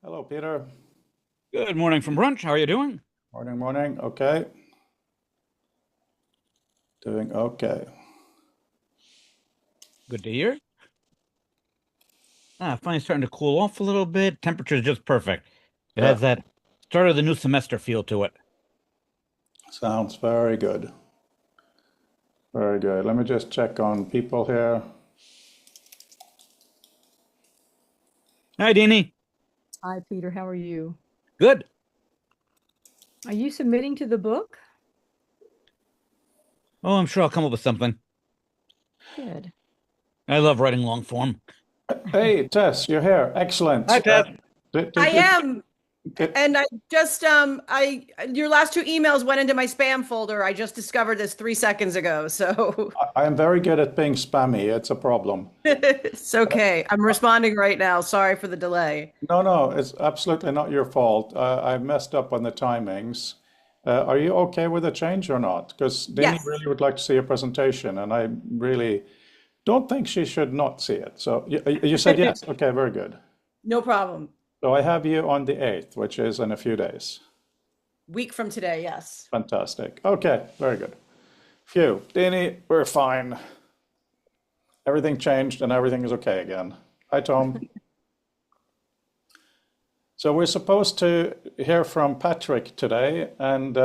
Hello, Peter. Good morning from brunch. How are you doing? Morning, morning. Okay. Doing okay. Good to hear. Finally starting to cool off a little bit. Temperature's just perfect. It Yeah, has that start of the new semester feel to it. sounds very good. Very good. Let me just check on people here. Hi, Deanie. Hi, Peter. How are you? Good. Are you submitting to the book? Oh, I'm sure I'll come up with something. Good. I love writing long form. Hey, Tess, you're here. Excellent. Hi, Ted. Did, I did you am. get, And I just I your last two emails went into my spam folder. I just discovered this 3 seconds ago. So I am very good at being spammy. It's a problem. it's okay. I'm responding right now. Sorry for the delay. No, no, it's absolutely not your fault. I messed up on the timings. Are you okay with the change or not? Because Danny Yes, really would like to see your presentation, and I really don't think she should not see it. So you said yes. Okay, very good. no problem. So I have you on the 8th, which is in a few days. Week from today, yes. Fantastic. Okay, very good. Phew. Danny, we're fine. Everything changed and everything is okay again. Hi, Tom. So we're supposed to hear from Patrick today, and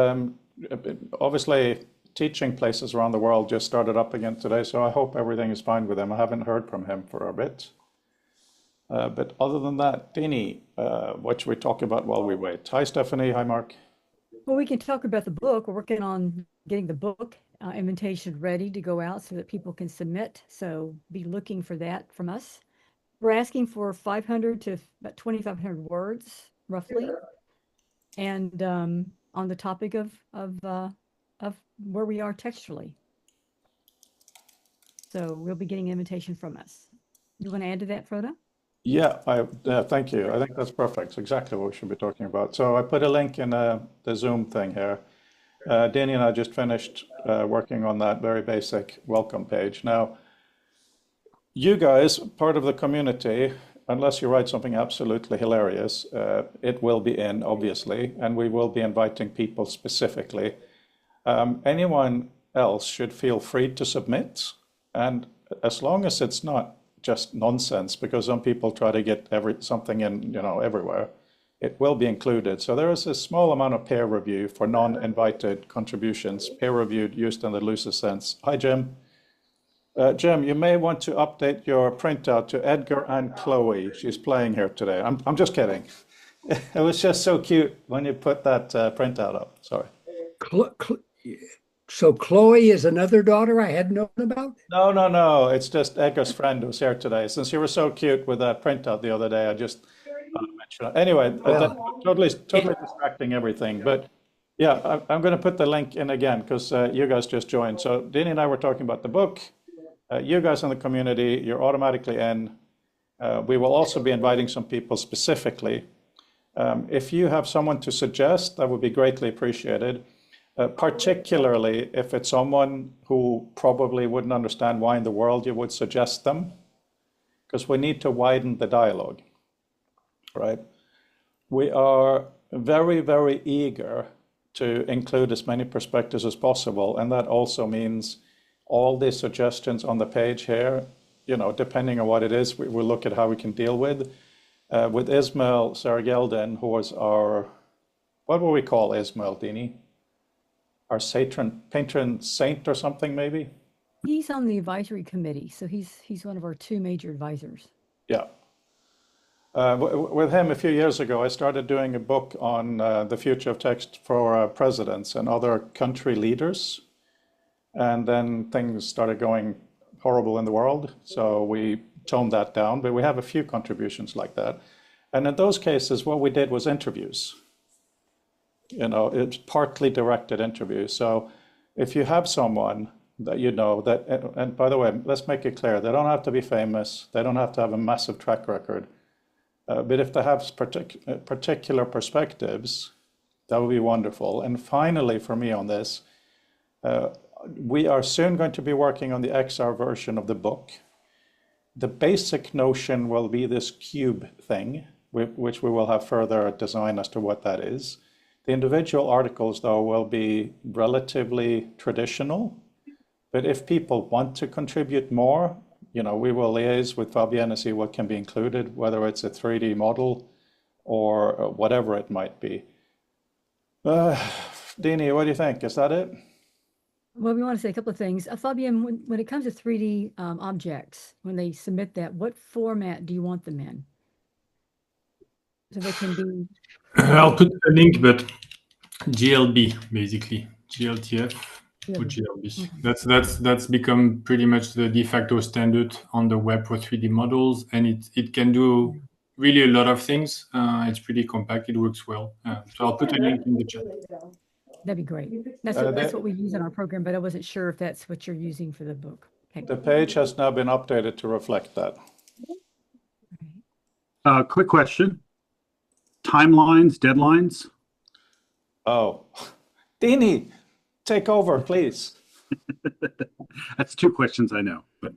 obviously teaching places around the world just started up again today, so I hope everything is fine with him. I haven't heard from him for a bit. But other than that, Dini, what should we talk about while we wait? Hi, Stephanie. Hi, Mark. Well, we can talk about the book. We're working on getting the book invitation ready to go out so that people can submit. So be looking for that from us. We're asking for 500 to about 2,500 words, roughly, and on the topic of where we are textually. So we'll be getting an invitation from us. You want to add to that, Frodo? Yeah, thank you. I think that's perfect. It's exactly what we should be talking about. So I put a link in the Zoom thing here. Danny and I just finished working on that very basic welcome page. Now, you guys, part of the community, unless you write something absolutely hilarious, it will be in, obviously, and we will be inviting people specifically. Anyone else should feel free to submit, and as long as it's not just nonsense, because some people try to get something in, everywhere, it will be included. So there is a small amount of peer review for non-invited contributions, peer reviewed used in the loosest sense. Hi, Jim. Jim, you may want to update your printout to Edgar and Chloe. She's playing here today. I'm just kidding. It was just so cute when you put that printout up. Sorry. So Chloe is another daughter I hadn't known about? No, no, no. It's just Edgar's friend who's here today. Since you were so cute with that printout the other day, I just mentioned it. Anyway, totally distracting everything. But yeah, I'm going to put the link in again because you guys just joined. So Danny and I were talking about the book. You guys in the community, you're automatically in. We will also be inviting some people specifically. If you have someone to suggest, that would be greatly appreciated. Particularly if it's someone who probably wouldn't understand why in the world you would suggest them, because we need to widen the dialogue, right? We are very, very eager to include as many perspectives as possible, and that also means all the suggestions on the page here, depending on what it is, we will look at how we can deal with. With Ismail Sarageldin, who was what will we call Ismail, Dini? Our patron saint or something, maybe? He's on the advisory committee, so he's one of our two major advisors. Yeah. With him a few years ago, I started doing a book on the future of text for presidents and other country leaders. And then things started going horrible in the world. So we toned that down, but we have a few contributions like that. And in those cases, what we did was interviews. It's partly directed interviews. So if you have someone that and by the way, let's make it clear, they don't have to be famous. They don't have to have a massive track record. But if they have particular perspectives, that would be wonderful. And finally, for me on this, we are soon going to be working on the XR version of the book. The basic notion will be this cube thing, which we will have further design as to what that is. The individual articles, though, will be relatively traditional. But if people want to contribute more, we will liaise with Fabienne and see what can be included, whether it's a 3D model or whatever it might be. Dini, what do you think? Is that it? Well, we want to say a couple of things. Fabienne, when it comes to 3D objects, when they submit that, what format do you want them in? So they can be. I'll put a link, but GLB basically, GLTF or GLB. Okay. That's become pretty much the de facto standard on the web for 3D models, and it can do really a lot of things. It's pretty compact. It works well. So I'll put a link in the chat. That'd be great. That's what we use in our program, but I wasn't sure if that's what you're using for the book. Okay. The page has now been updated to reflect that. Quick question. Timelines, deadlines? Oh, Dini, take over, please. That's two questions I know. But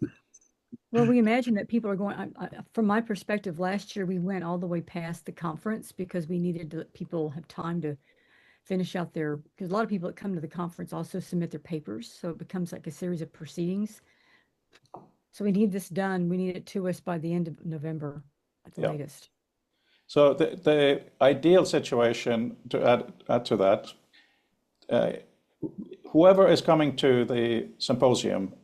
Well, we imagine that people are going, from my perspective, last year we went all the way past the conference because we needed to let people have time to finish out because a lot of people that come to the conference also submit their papers. So it becomes like a series of proceedings. So we need this done. We need it to us by the end of November at the latest. So the ideal situation, to add to that, whoever is coming to the symposium,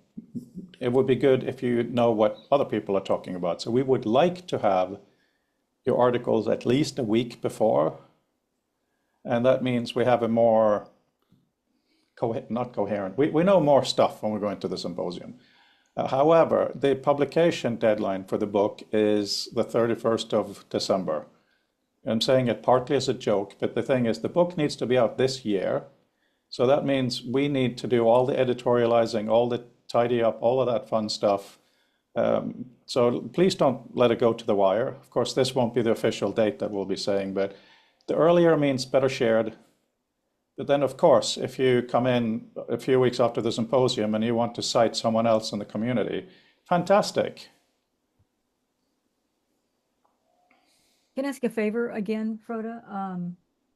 it would be good if you know what other people are talking about. So we would like to have your articles at least a week before. And that means we have a more, not coherent, we know more stuff when we're going to the symposium. However, the publication deadline for the book is the 31st of December. I'm saying it partly as a joke, but the thing is the book needs to be out this year. So that means we need to do all the editorializing, all the tidy up, all of that fun stuff. So please don't let it go to the wire. Of course, this won't be the official date that we'll be saying, but the earlier means better shared. But then, of course, if you come in a few weeks after the symposium and you want to cite someone else in the community, fantastic. Can I ask a favor again, Frode?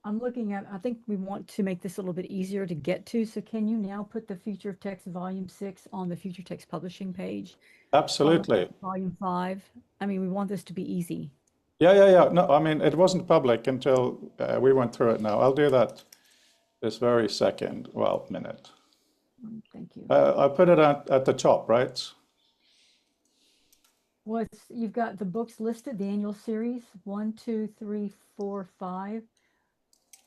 I'm looking at, I think we want to make this a little bit easier to get to. So can you now put the Future of Text Volume 6 on the Future Text Publishing page? Absolutely. Volume 5. I mean, we want this to be easy. Yeah. No, I mean, it wasn't public until we went through it now. I'll do that this very second, minute. Thank you. I put it at the top, right? Well, you've got the books listed, the annual series, 1, 2, 3, 4, 5.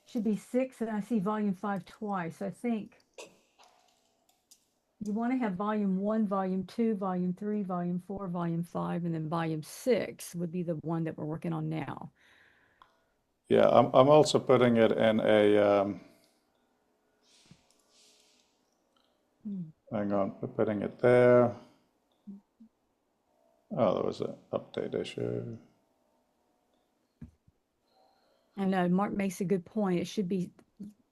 Should be 6, and I see volume 5 twice. I think you want to have volume 1, volume 2, volume 3, volume 4, volume 5, and then volume 6 would be the one that we're working on now. Yeah, I'm also putting it in a, hang on, we're putting it there. Oh, there was an update issue. And Mark makes a good point. It should be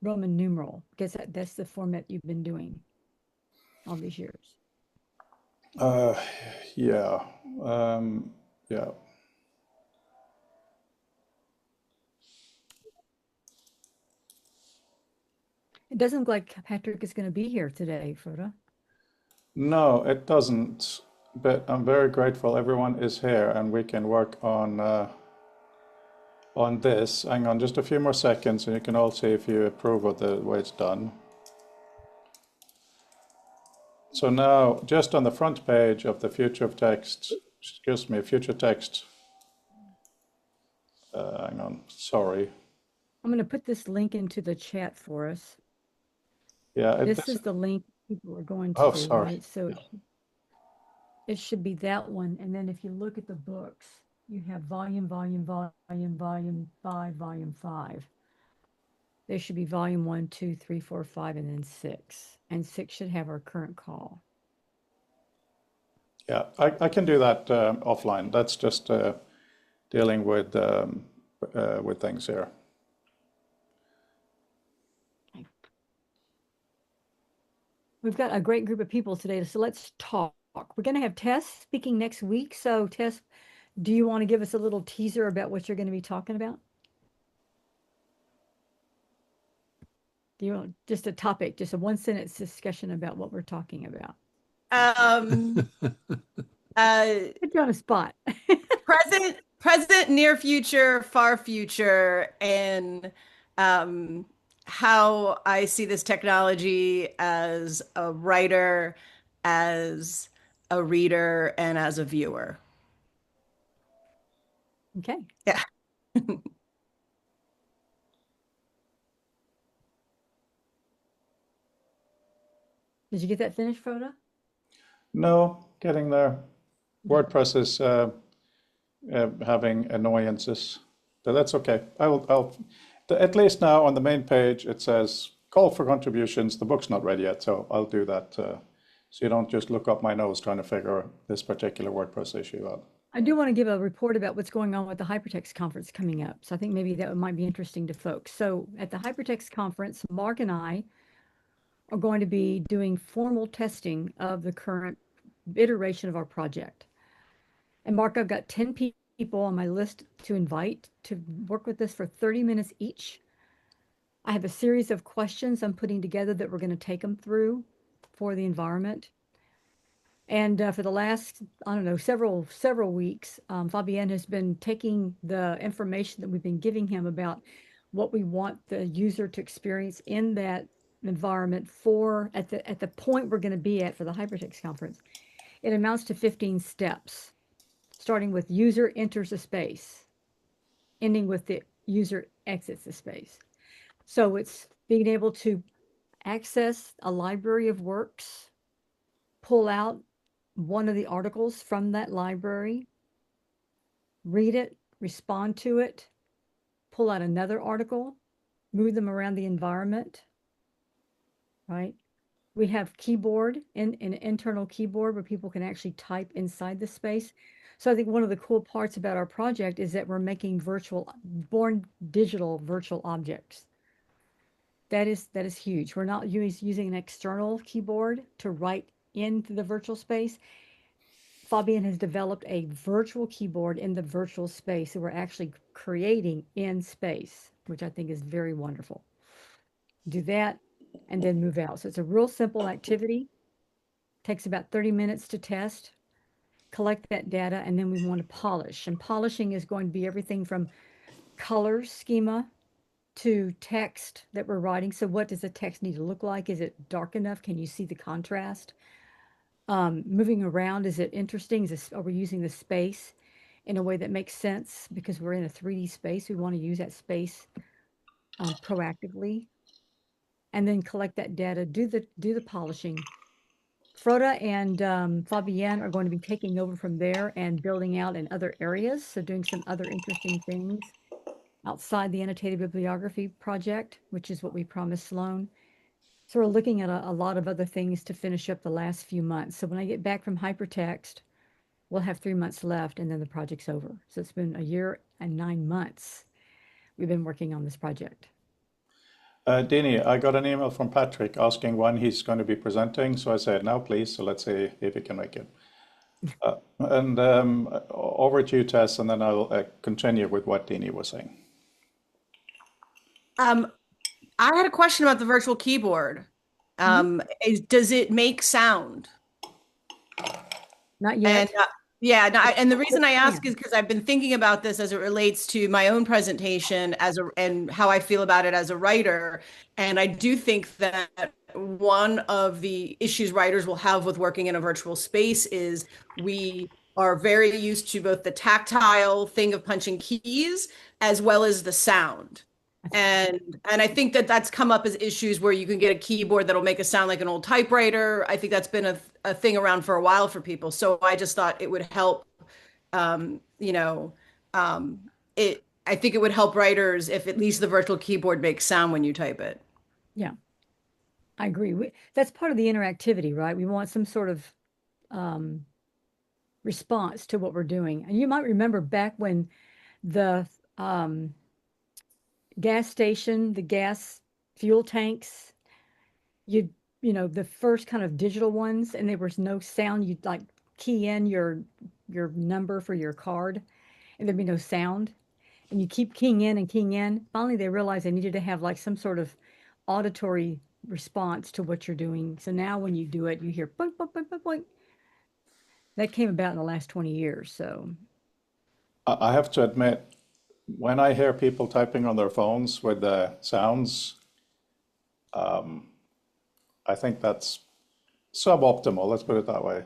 Roman numeral because that's the format you've been doing all these years. Yeah. It doesn't look like Patrick is going to be here today, Frode. No, it doesn't. But I'm very grateful everyone is here and we can work on this. Hang on just a few more seconds and you can all see if you approve of the way it's done. So now, just on the front page of the Future of Text, Future Text, hang on, sorry. I'm going to put this link into the chat for us. Yeah. This is the link people are going to. Oh, sorry. Right? So it should be that one. And then if you look at the books, you have volume 5, volume 5. There should be volume 1, 2, 3, 4, 5, and then 6. And 6 should have our current call. Yeah, I can do that offline. That's just dealing with things here. Okay. We've got a great group of people today, so let's talk. We're going to have Tess speaking next week. So Tess, Do you want to give us a little teaser about what you're going to be talking about? Do you want just a topic, just a one-sentence discussion about what we're talking about? Put you on a spot. Present, near future, far future, and how I see this technology as a writer, as a reader, and as a viewer. Okay. Yeah. Did you get that finished, Froda? No, getting there. WordPress is having annoyances, but that's okay. At least now on the main page, it says call for contributions. The book's not ready yet, so I'll do that. So you don't just look up my nose trying to figure this particular WordPress issue out. I do want to give a report about what's going on with the Hypertext conference coming up. So I think maybe that might be interesting to folks. So at the Hypertext conference, Mark and I are going to be doing formal testing of the current iteration of our project. And Mark, I've got 10 people on my list to invite to work with us for 30 minutes each. I have a series of questions I'm putting together that we're going to take them through for the environment. And for the last, I don't know, several weeks, Fabienne has been taking the information that we've been giving him about what we want the user to experience in that environment for at the point we're going to be at for the Hypertext conference. It amounts to 15 steps, starting with user enters a space, ending with the user exits the space. So it's being able to access a library of works, pull out one of the articles from that library, read it, respond to it, pull out another article, move them around the environment, right? We have keyboard, an internal keyboard where people can actually type inside the space. So I think one of the cool parts about our project is that we're making born digital virtual objects. That is huge. We're not using an external keyboard to write into the virtual space. Fabienne has developed a virtual keyboard in the virtual space that we're actually creating in space, which I think is very wonderful. Do that and then move out. So it's a real simple activity. Takes about 30 minutes to test, collect that data, and then we want to polish. And polishing is going to be everything from color schema to text that we're writing. So what does the text need to look like? Is it dark enough? Can you see the contrast? Moving around, is it interesting? Are we using the space in a way that makes sense? Because we're in a 3D space, we want to use that space proactively. And then collect that data, do the polishing. Froda and Fabienne are going to be taking over from there and building out in other areas. So doing some other interesting things outside the annotated bibliography project, which is what we promised Sloan. So we're looking at a lot of other things to finish up the last few months. So when I get back from Hypertext, we'll have 3 months left and then the project's over. So it's been a year and 9 months we've been working on this project. Dini, I got an email from Patrick asking when he's going to be presenting. So I said, now please. So let's see if he can make it. And over to you, Tess, and then I'll continue with what Dini was saying. I had a question about the virtual keyboard. Does it make sound? Not yet. And and the reason I ask is because I've been thinking about this as it relates to my own presentation and how I feel about it as a writer. And I do think that one of the issues writers will have with working in a virtual space is we are very used to both the tactile thing of punching keys as well as the sound. And I think that that's come up as issues where you can get a keyboard that'll make a sound like an old typewriter. I think that's been a thing around for a while for people. So I just thought it would help, I think it would help writers if at least the virtual keyboard makes sound when you type it. Yeah, I agree. That's part of the interactivity, right? We want some sort of response to what we're doing. And you might remember back when the gas station, the gas fuel tanks, the first kind of digital ones, and there was no sound. You'd like key in your your number for your card, and there'd be no sound. And you keep keying in and keying in. Finally, they realized they needed to have like some sort of auditory response to what you're doing. So now when you do it, you hear boink, boink, boink, boink, boink. That came about in the last 20 years. So I have to admit, when I hear people typing on their phones with the sounds, I think that's suboptimal, let's put it that way.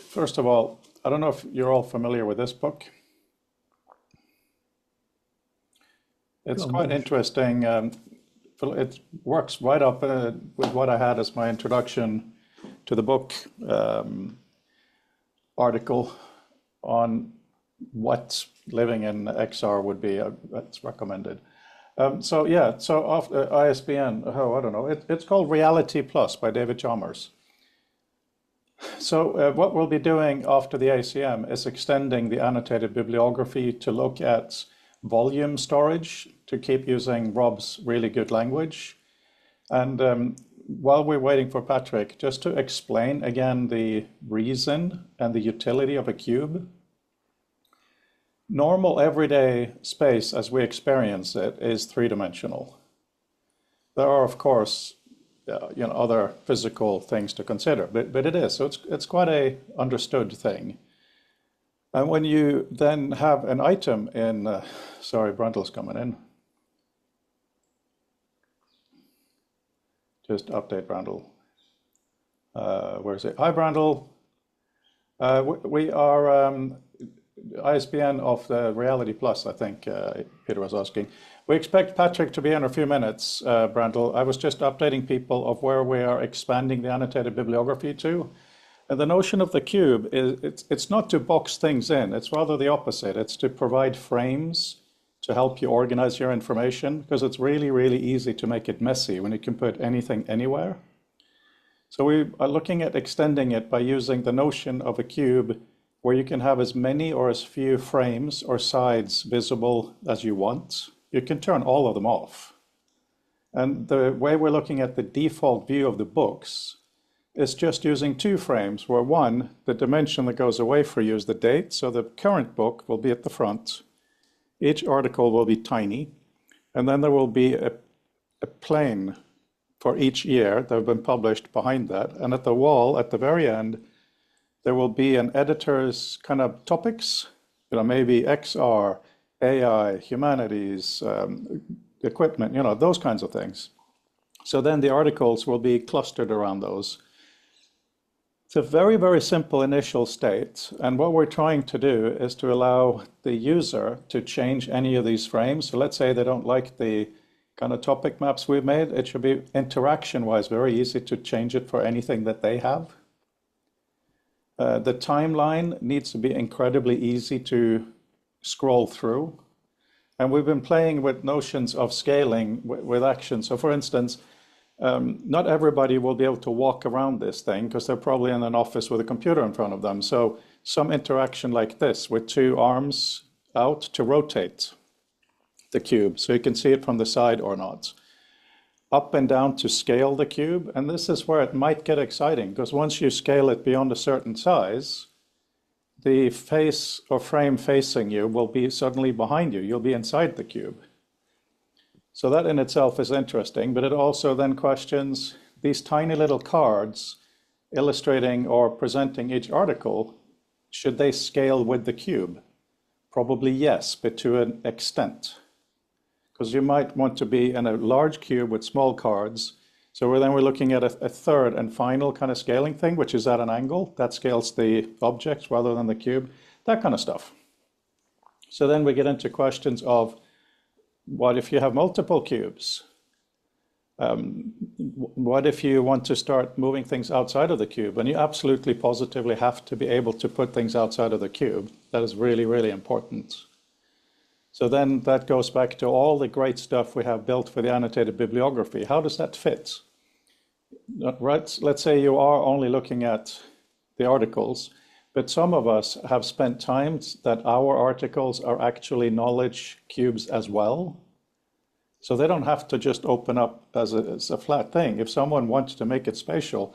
First of all, I don't know if you're all familiar with this book. It's quite interesting. It works right up with what I had as my introduction to the book article on what living in XR would be. That's recommended. So off ISBN, I don't know. It's called Reality Plus by David Chalmers. So what we'll be doing after the ACM is extending the annotated bibliography to look at volume storage, to keep using Rob's really good language. And while we're waiting for Patrick, just to explain again the reason and the utility of a cube. Normal everyday space as we experience it is three-dimensional. There are, of course, other physical things to consider, but it is. So it's quite a understood thing. And when you then have an item in, sorry, Brundle's coming in. Just update Brundle. Where is it? Hi, Brundle. We are ISBN of the Reality Plus, I think Peter was asking. We expect Patrick to be in a few minutes, Brandel. I was just updating people of where we are expanding the annotated bibliography to. And the notion of the cube is it's not to box things in, it's rather the opposite. It's to provide frames to help you organize your information, because it's really, really easy to make it messy when you can put anything anywhere. So we are looking at extending it by using the notion of a cube where you can have as many or as few frames or sides visible as you want. You can turn all of them off. And the way we're looking at the default view of the books is just using two frames, where one, the dimension that goes away for you is the date. So the current book will be at the front. Each article will be tiny. And then there will be a plane for each year that have been published behind that. And at the wall, at the very end, there will be an editor's kind of topics, maybe XR, AI, humanities, equipment, those kinds of things. So then the articles will be clustered around those. It's a very, very simple initial state. And what we're trying to do is to allow the user to change any of these frames. So let's say they don't like the kind of topic maps we've made. It should be interaction-wise very easy to change it for anything that they have. The timeline needs to be incredibly easy to scroll through. And we've been playing with notions of scaling with action. So for instance, not everybody will be able to walk around this thing because they're probably in an office with a computer in front of them. So some interaction like this with two arms out to rotate the cube so you can see it from the side or not. Up and down to scale the cube. And this is where it might get exciting, because once you scale it beyond a certain size, the face or frame facing you will be suddenly behind you. You'll be inside the cube. So that in itself is interesting, but it also then questions these tiny little cards illustrating or presenting each article. Should they scale with the cube? Probably yes, but to an extent. Because you might want to be in a large cube with small cards. So we're looking at a third and final kind of scaling thing, which is at an angle. That scales the objects rather than the cube, that kind of stuff. So then we get into questions of, what if you have multiple cubes? What if you want to start moving things outside of the cube? And you absolutely positively have to be able to put things outside of the cube. That is really, really important. So then that goes back to all the great stuff we have built for the annotated bibliography. How does that fit? Right? Let's say you are only looking at the articles, but some of us have spent times that our articles are actually knowledge cubes as well. So they don't have to just open up as a flat thing. If someone wants to make it spatial,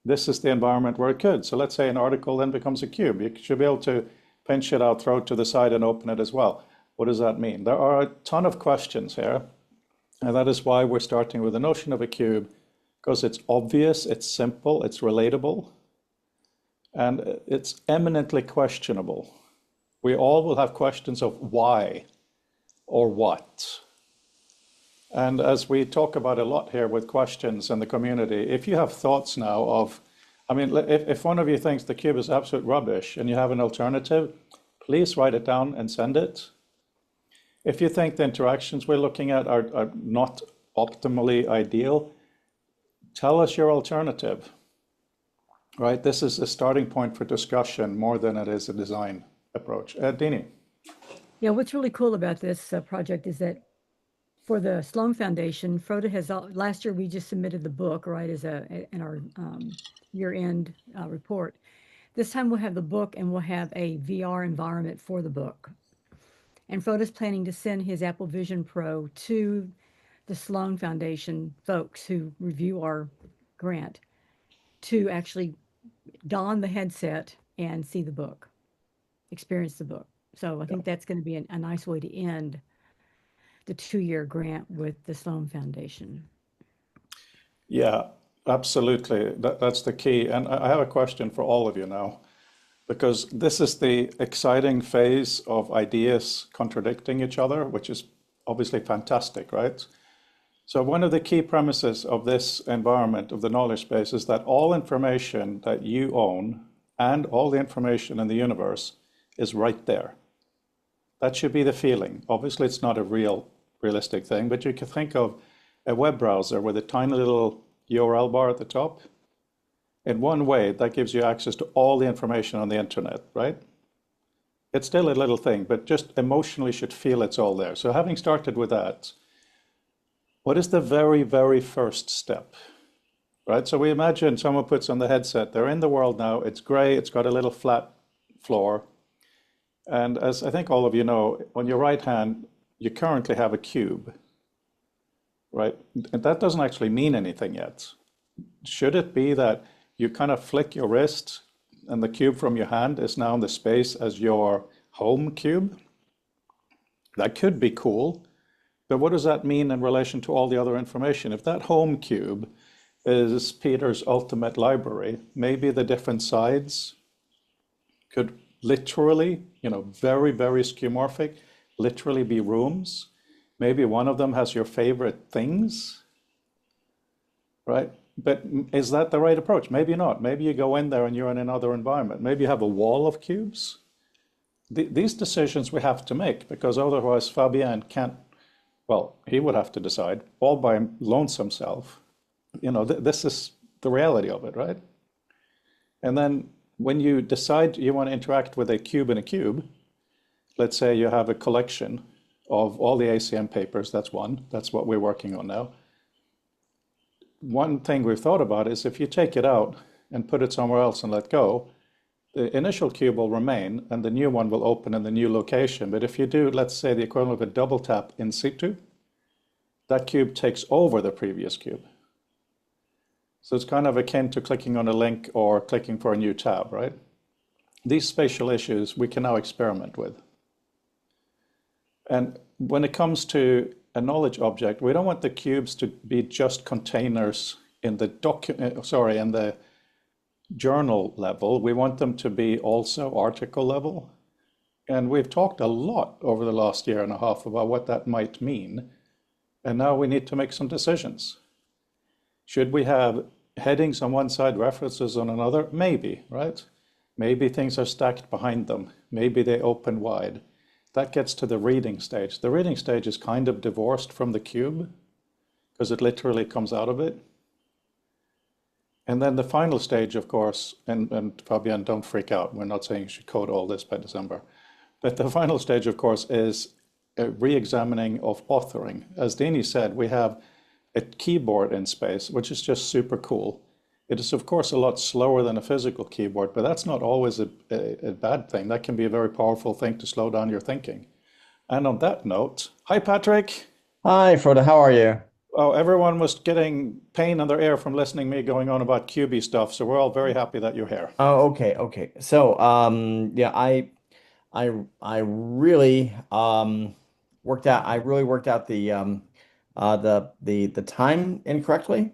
this is the environment where it could. So let's say an article then becomes a cube. You should be able to pinch it out, throw it to the side, and open it as well. What does that mean? There are a ton of questions here, and that is why we're starting with the notion of a cube, because it's obvious, it's simple, it's relatable, and it's eminently questionable. We all will have questions of why or what. And as we talk about a lot here with questions in the community, if you have thoughts now of, I mean, if one of you thinks the cube is absolute rubbish and you have an alternative, please write it down and send it. If you think the interactions we're looking at are not optimally ideal, tell us your alternative, right? This is a starting point for discussion more than it is a design approach. Dini. Yeah, what's really cool about this project is that for the Sloan Foundation, Frode has, last year we just submitted the book, right, as in our year-end report. This time we'll have the book and we'll have a VR environment for the book. And Frode is planning to send his Apple Vision Pro to the Sloan Foundation folks who review our grant to actually don the headset and see the book, experience the book. So I think that's going to be a nice way to end the 2-year grant with the Sloan Foundation. Yeah, absolutely. That's the key. And I have a question for all of you now, because this is the exciting phase of ideas contradicting each other, which is obviously fantastic, right? So one of the key premises of this environment of the knowledge space is that all information that you own and all the information in the universe is right there. That should be the feeling. Obviously, it's not a realistic thing, but you can think of a web browser with a tiny little URL bar at the top. In one way, that gives you access to all the information on the internet, right? It's still a little thing, but just emotionally should feel it's all there. So having started with that, what is the very, very first step, right? So we imagine someone puts on the headset, they're in the world now, it's gray, it's got a little flat floor. And as I think all of you know, on your right hand, you currently have a cube, right? And that doesn't actually mean anything yet. Should it be that you kind of flick your wrist and the cube from your hand is now in the space as your home cube? That could be cool, but what does that mean in relation to all the other information? If that home cube is Peter's ultimate library, maybe the different sides could literally, very, very skeuomorphic, literally be rooms. Maybe one of them has your favorite things, right? But is that the right approach? Maybe not. Maybe you go in there and you're in another environment. Maybe you have a wall of cubes. These decisions we have to make, because otherwise Fabien can't, well, he would have to decide all by lonesome self. This is the reality of it, right? And then when you decide you want to interact with a cube in a cube, let's say you have a collection of all the ACM papers, that's one, that's what we're working on now. One thing we've thought about is if you take it out and put it somewhere else and let go, the initial cube will remain and the new one will open in the new location. But if you do, let's say, the equivalent of a double tap in situ, that cube takes over the previous cube. So it's kind of akin to clicking on a link or clicking for a new tab, right? These spatial issues we can now experiment with. And when it comes to a knowledge object, we don't want the cubes to be just containers in the in the journal level. We want them to be also article level. And we've talked a lot over the last year and a half about what that might mean. And now we need to make some decisions. Should we have headings on one side, references on another? Maybe, right? Maybe things are stacked behind them. Maybe they open wide. That gets to the reading stage. The reading stage is kind of divorced from the cube because it literally comes out of it. And then the final stage, of course, and Fabien, don't freak out. We're not saying you should code all this by December. But the final stage, of course, is a re-examining of authoring. As Dini said, we have a keyboard in space, which is just super cool. It is, of course, a lot slower than a physical keyboard, but that's not always a bad thing. That can be a very powerful thing to slow down your thinking. And on that note, hi, Patrick. Hi, Frode. How are you? Oh, everyone was getting pain in their ear from listening to me going on about QB stuff, so we're all very happy that you're here. Oh, okay, okay. So, yeah, I really worked out. I really worked out the time incorrectly.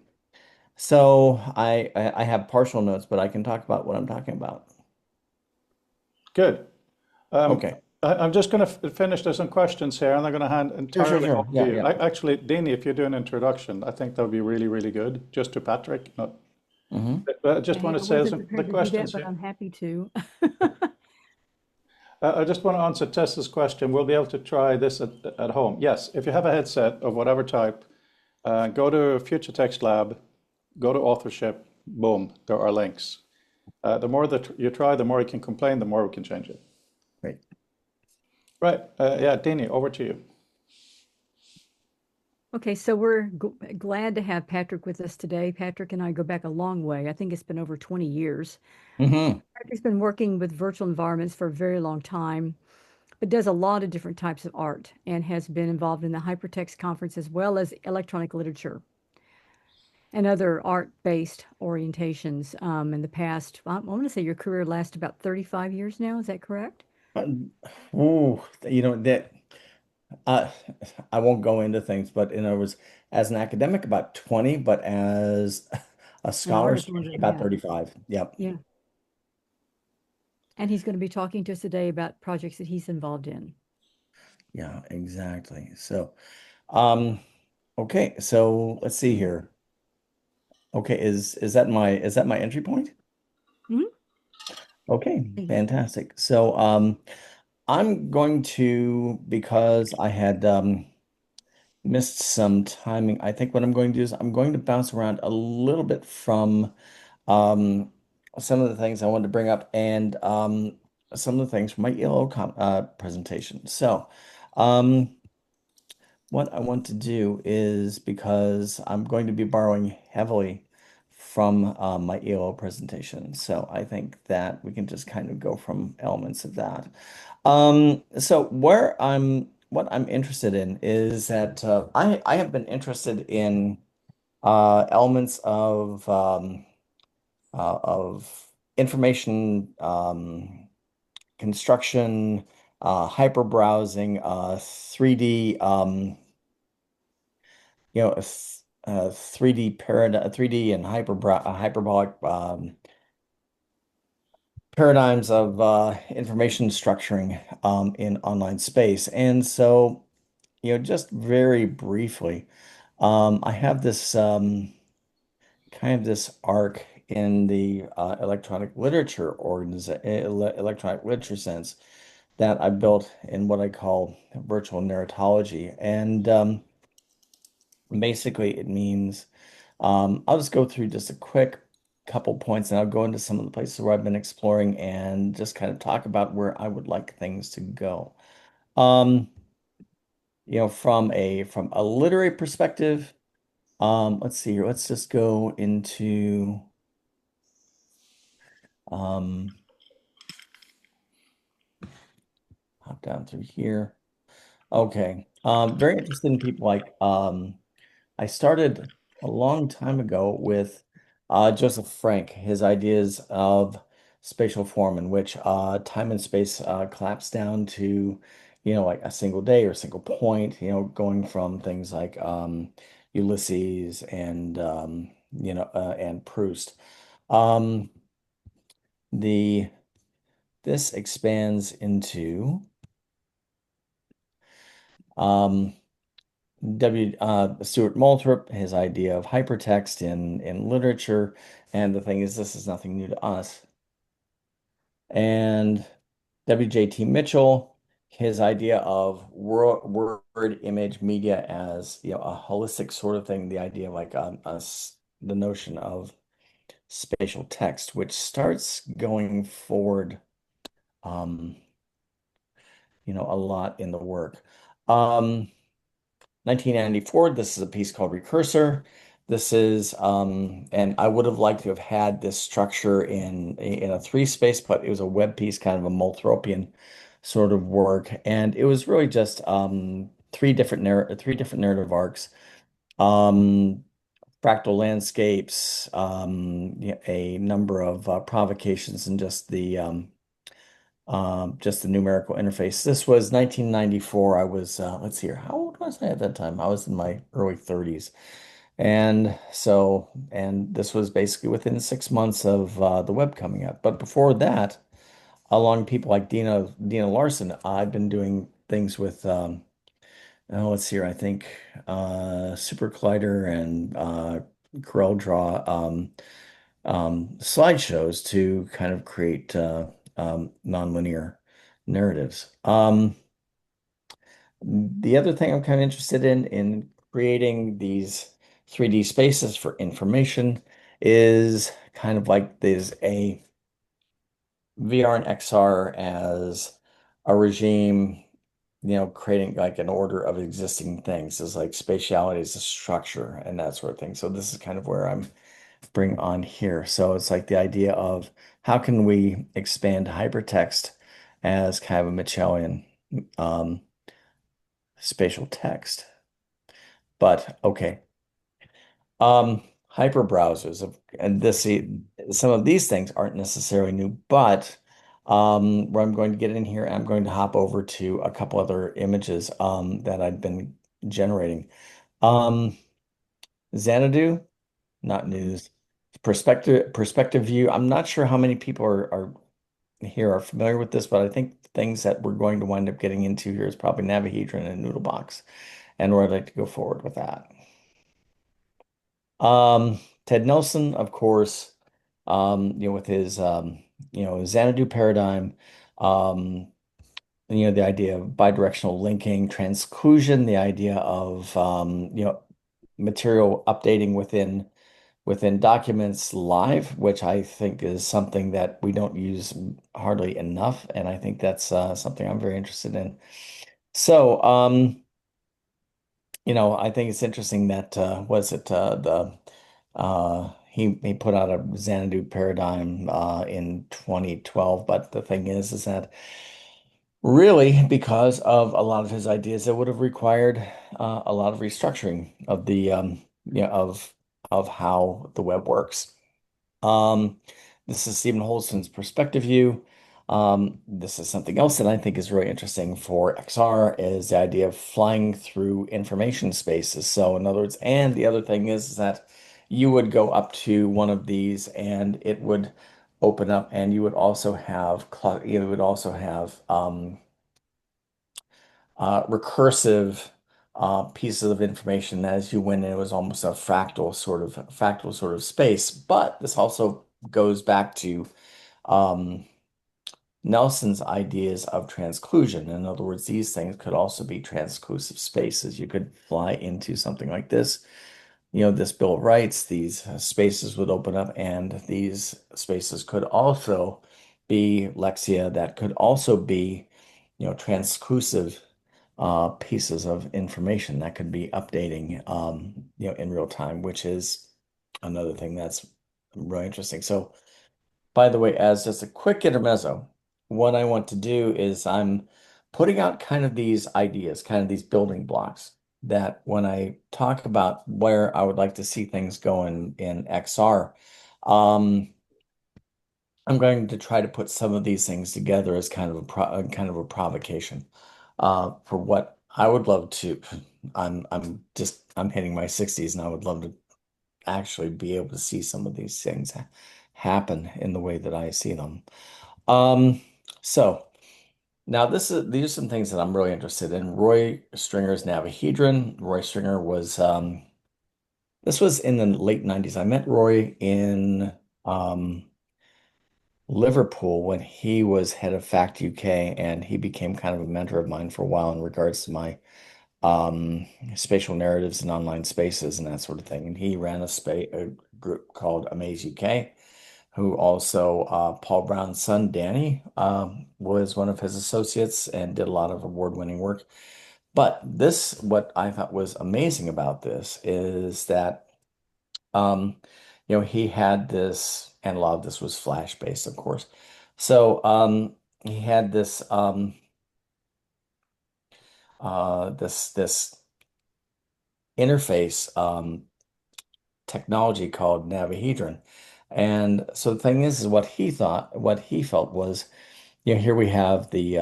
So I have partial notes, but I can talk about what I'm talking about. Good. Okay. I'm just going to finish. There's some questions here, and I'm going to hand Sure, sure, entirely sure. off to Yeah, you. yeah. Actually, Dini, if you do an introduction, I think that would be really, really good, just to Patrick. Not, hmm but I just want to I say wasn't the prepared to do that, questions but here. I'm happy to. I just want to answer Tessa's question. We'll be able to try this at home. Yes, if you have a headset of whatever type, go to Future Text Lab, go to authorship, boom, there are links. The more that you try, the more you can complain, the more we can change it. Great. Right. Yeah, Dini, over to you. Okay, so we're glad to have Patrick with us today. Patrick and I go back a long way. I think it's been over 20 years. hmm Patrick's been working with virtual environments for a very long time, but does a lot of different types of art and has been involved in the hypertext conference as well as electronic literature and other art-based orientations in the past. I want to say your career lasts about 35 years now. Is that correct? Ooh, that uh, I won't go into things, but in other words, as an academic, about 20, but as a An scholar, artist longer than about that. 35. Yep. Yeah. And he's going to be talking to us today about projects that he's involved in. Yeah, exactly. So, um, okay, so let's see here. Okay, is that my entry point? Mhm. Okay, Mhm. fantastic. So, I'm going to, because I had missed some timing, I think what I'm going to do is I'm going to bounce around a little bit from um, some of the things I wanted to bring up and some of the things from my ELO presentation. So, um, what I want to do is, because I'm going to be borrowing heavily from my ELO presentation, so I think that we can just kind of go from elements of that. So what I'm interested in is that I have been interested in elements of information construction, hyper browsing, 3D, 3D paradigm, 3D and hyperbolic paradigms of information structuring in online space. And so, just very briefly, I have this kind of this arc in the electronic literature sense that I built in what I call virtual narratology. And basically, it means I'll just go through just a quick couple points and I'll go into some of the places where I've been exploring and just kind of talk about where I would like things to go. Um, from a literary perspective, let's see here. Let's just go into um, hop down through here. Okay. Very interested in people like I started a long time ago with Joseph Frank, his ideas of spatial form, in which time and space collapse down to, like a single day or a single point, going from things like Ulysses and, and Proust. Um, the This expands into um, Stuart Moulthrop, his idea of hypertext in literature, and the thing is, this is nothing new to us. And W.J.T. Mitchell, his idea of word image media as a holistic sort of thing, the idea of like the notion of spatial text, which starts going forward, um, a lot in the work. Um, 1994, this is a piece called Recursor. This is, and I would have liked to have had this structure in a three space, but it was a web piece, kind of a Multhropian sort of work. And it was really just three different narrative arcs um, fractal landscapes, a number of provocations, and just the numerical interface. This was 1994. I was, let's see here, how old was I at that time? I was in my early 30s. And this was basically within 6 months of the web coming out. But before that, along people like Dina Larson, I've been doing things with, oh, let's see here, I think Super Collider and CorelDRAW slideshows to kind of create nonlinear narratives. The other thing I'm kind of interested in creating these 3D spaces for information is kind of like there's a VR and XR as a regime, creating like an order of existing things. Is like spatiality is a structure and that sort of thing. So this is kind of where I'm bring on here. So it's like the idea of how can we expand hypertext as kind of a Mitchellian spatial text. But okay. Hyper browsers and some of these things aren't necessarily new, but where I'm going to get in here, I'm going to hop over to a couple other images that I've been generating. Xanadu, not news. Perspective view. I'm not sure how many people are here are familiar with this, but I think things that we're going to wind up getting into here is probably NaviHedron and Noodlebox, and where I'd like to go forward with that. Ted Nelson, of course, with his Xanadu paradigm, the idea of bidirectional linking, transclusion, the idea of material updating within documents live, which I think is something that we don't use hardly enough, and I think that's something I'm very interested in. So, I think it's interesting that he put out a Xanadu paradigm in 2012, but the thing is that really because of a lot of his ideas, it would have required a lot of restructuring of the of how the web works. This is Stephen Holston's perspective view. This is something else that I think is really interesting for XR is the idea of flying through information spaces. So in other words, and the other thing is that you would go up to one of these and it would open up and you would also have recursive pieces of information as you went in. It was almost a fractal sort of space. But this also goes back to Nelson's ideas of transclusion. In other words, these things could also be transclusive spaces. You could fly into something like this, this Bill of Rights, these spaces would open up, and these spaces could also be Lexia, that could also be, transclusive pieces of information that could be updating, in real time, which is another thing that's really interesting. So, by the way, as just a quick intermezzo, what I want to do is I'm putting out kind of these ideas, kind of these building blocks that when I talk about where I would like to see things go in XR, I'm going to try to put some of these things together as kind of a provocation for what I would love to. I'm hitting my 60s and I would love to actually be able to see some of these things happen in the way that I see them. So now these are some things that I'm really interested in. Roy Stringer's NaviHedron. Roy Stringer was this was in the late 90s. I met Roy in Liverpool when he was head of Fact UK, and he became kind of a mentor of mine for a while in regards to my spatial narratives and online spaces and that sort of thing. And he ran a group called Amaze UK, who also Paul Brown's son Danny was one of his associates and did a lot of award-winning work. But what I thought was amazing about this is that he had this, and a lot of this was Flash-based, of course. So he had this this interface technology called NaviHedron. And so the thing is what he felt was, here we have the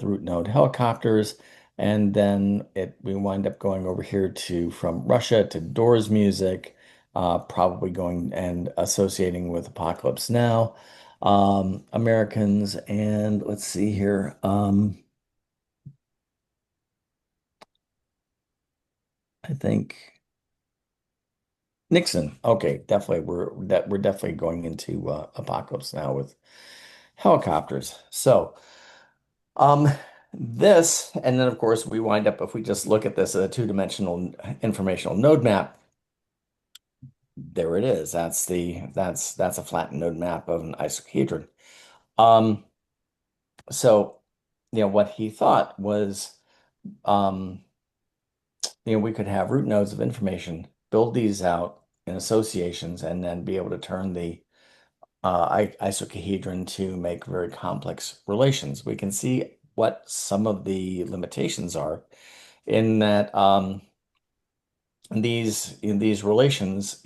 root node helicopters, and then we wind up going over here to from Russia to Doors music, probably going and associating with Apocalypse Now, Americans, and let's see here. I think Nixon. Okay, definitely we're definitely going into Apocalypse Now with helicopters. So this, and then of course we wind up, if we just look at this as a two-dimensional informational node map, there it is. That's a flattened node map of an icosahedron. So what he thought was, we could have root nodes of information, build these out in associations, and then be able to turn the icosahedron to make very complex relations. We can see what some of the limitations are in that these relations,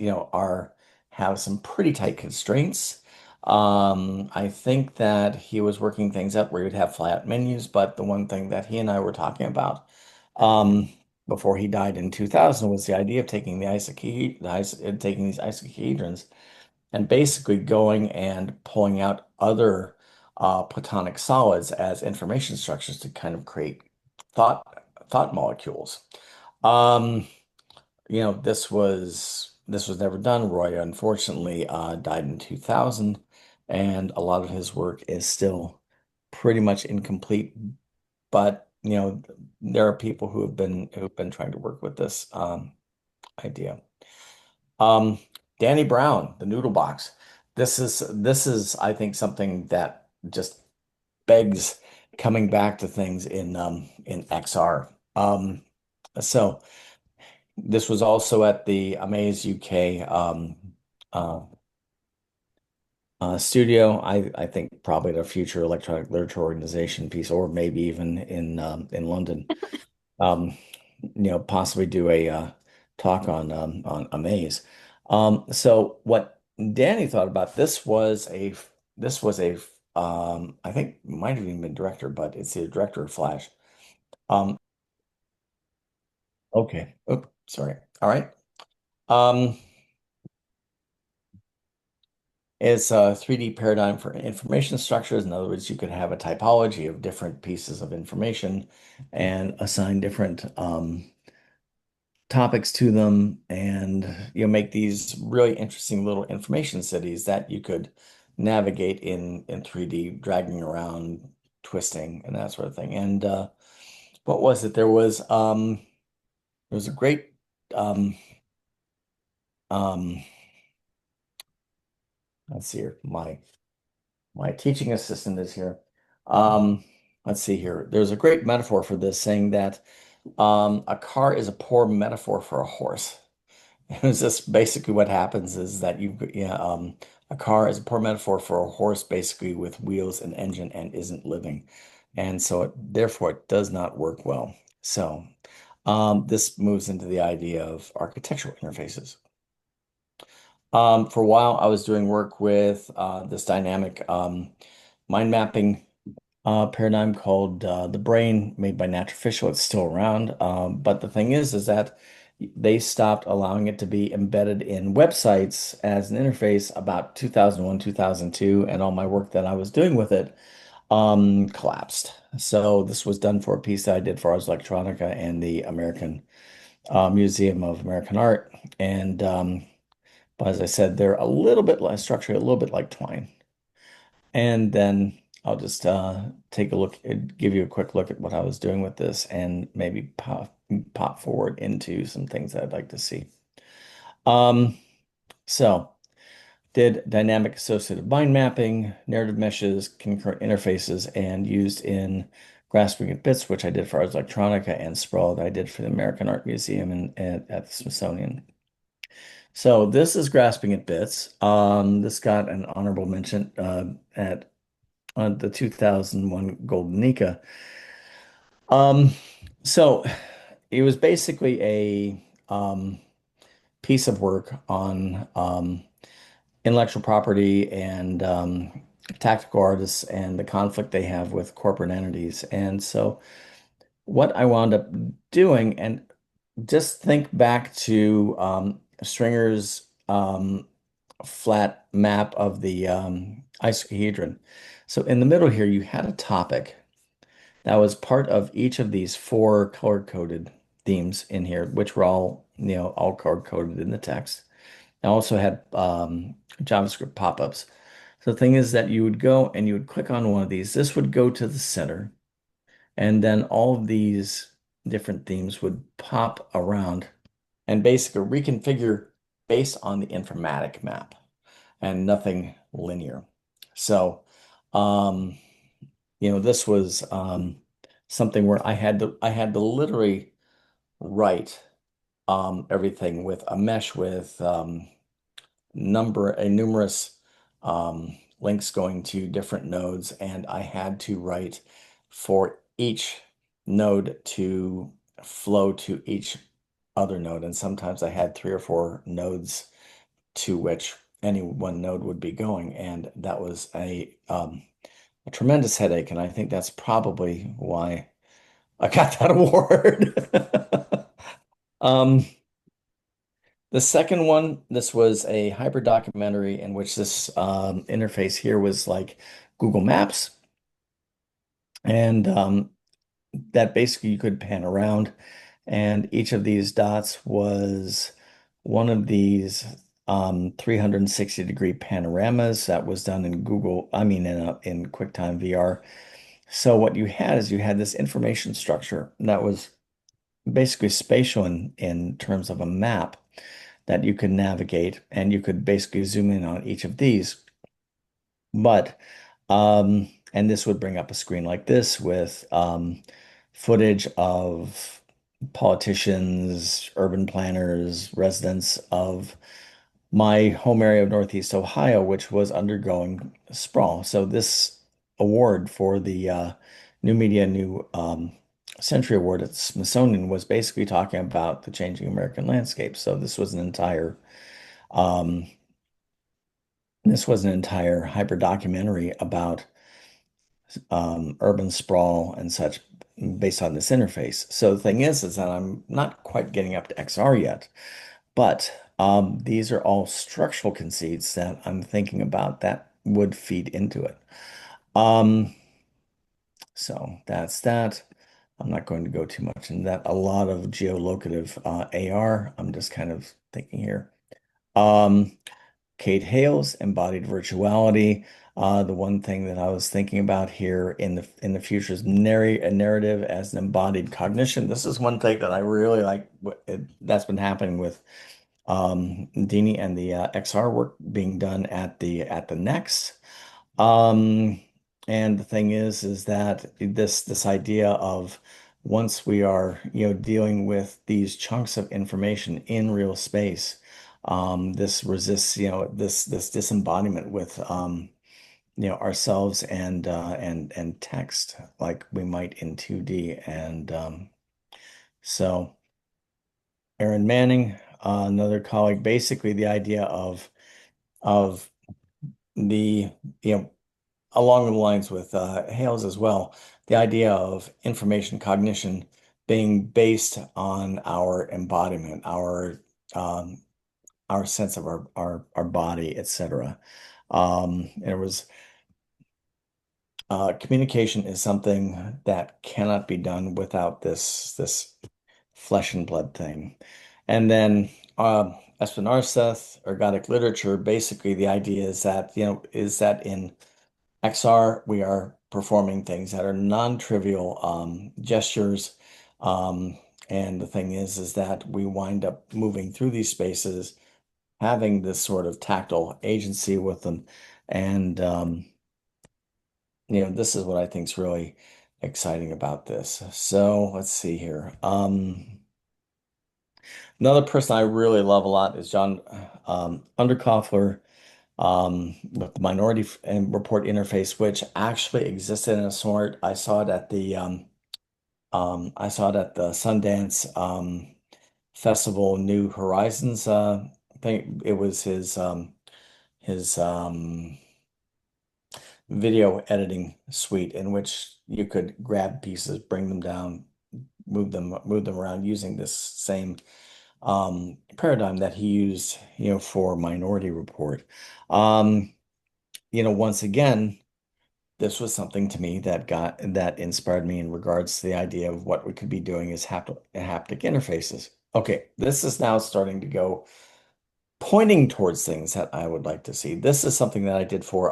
have some pretty tight constraints. I think that he was working things out where you'd have flat menus, but the one thing that he and I were talking about before he died in 2000 was the idea of taking taking these icosahedrons and basically going and pulling out other platonic solids as information structures to kind of create thought molecules. This was never done. Roy unfortunately died in 2000, and a lot of his work is still pretty much incomplete. But there are people who've been trying to work with this idea. Danny Brown, the noodle box. This is I think something that just begs coming back to things in XR. So this was also at the Amaze UK studio. I think probably at a future electronic literature organization piece, or maybe even in London. Possibly do a talk on Amaze. So what Danny thought about this was a I think might have even been director, but it's the director of Flash. Okay. Oh, sorry. All right. It's a 3D paradigm for information structures. In other words, you could have a typology of different pieces of information and assign different topics to them, and make these really interesting little information cities that you could navigate in 3D, dragging around, twisting, and that sort of thing. And what was it? There was a great let's see here. My teaching assistant is here. Let's see here. There's a great metaphor for this, saying that a car is a poor metaphor for a horse. It's just basically what happens is that a car is a poor metaphor for a horse, basically with wheels and engine, and isn't living, and so therefore it does not work well. So this moves into the idea of architectural interfaces. For a while, I was doing work with this dynamic mind mapping paradigm called the brain, made by Naturofficial. It's still around, but the thing is that they stopped allowing it to be embedded in websites as an interface about 2001, 2002, and all my work that I was doing with it collapsed. So this was done for a piece that I did for Ars Electronica and the American Museum of American Art, and but as I said, they're a little bit less structured, a little bit like Twine. And then I'll just take a look, give you a quick look at what I was doing with this, and maybe pop forward into some things that I'd like to see. So did dynamic associative mind mapping, narrative meshes, concurrent interfaces, and used in Grasping at Bits, which I did for Ars Electronica, and Sprawl that I did for the American Art Museum and at the Smithsonian. So this is Grasping at Bits. This got an honorable mention at the 2001 Golden Nika. So it was basically piece of work on intellectual property and tactical artists and the conflict they have with corporate entities. And so what I wound up doing, and just think back to Stringer's flat map of the icosahedron. So in the middle here, you had a topic that was part of each of these four color-coded themes in here, which were all, all color-coded in the text. I also had JavaScript pop-ups. So the thing is that you would go and you would click on one of these. This would go to the center, and then all of these different themes would pop around and basically reconfigure based on the informatic map and nothing linear. So, this was something where I had to literally write everything with a mesh with numerous links going to different nodes, and I had to write for each node to flow to each other node. And sometimes I had 3 or 4 nodes to which any one node would be going, and that was a tremendous headache. And I think that's probably why I got that award. The second one, this was a hyper documentary in which this interface here was like Google Maps, and that basically you could pan around, and each of these dots was one of these 360-degree panoramas that was done in in QuickTime VR. So what you had is you had this information structure that was basically spatial in terms of a map that you could navigate, and you could basically zoom in on each of these. But and this would bring up a screen like this with footage of politicians, urban planners, residents of my home area of Northeast Ohio, which was undergoing sprawl. So this award for the New Media New Century Award at the Smithsonian was basically talking about the changing American landscape. So this was an entire hyper documentary about urban sprawl and such based on this interface. So the thing is that I'm not quite getting up to XR yet, but these are all structural conceits that I'm thinking about that would feed into it. So that's that. I'm not going to go too much into that. A lot of geolocative AR. I'm just kind of thinking here. Kate Hayles, embodied virtuality. The one thing that I was thinking about here in the future is a narrative as an embodied cognition. This is one thing that I really like. That's been happening with Dini and the XR work being done at the Next. And the thing is that this idea of once we are dealing with these chunks of information in real space, this resists this disembodiment with ourselves and text like we might in 2D. And so Aaron Manning, another colleague, basically the idea of the along the lines with Hayles as well, the idea of information cognition being based on our embodiment, our sense of our body, etc. There was communication is something that cannot be done without this flesh and blood thing. And then Espen Aarseth, ergodic literature, basically the idea is that in XR we are performing things that are non-trivial gestures. And the thing is that we wind up moving through these spaces, having this sort of tactile agency with them. And this is what I think is really exciting about this. So let's see here. Another person I really love a lot is John Underkoffler with the Minority Report interface, which actually existed in a sort. I saw it at the Sundance Festival New Horizons thing. It was his video editing suite in which you could grab pieces, bring them down, move them around using this same paradigm that he used, for Minority Report. Once again, this was something to me that inspired me in regards to the idea of what we could be doing as haptic interfaces. Okay, this is now starting to go pointing towards things that I would like to see. This is something that I did for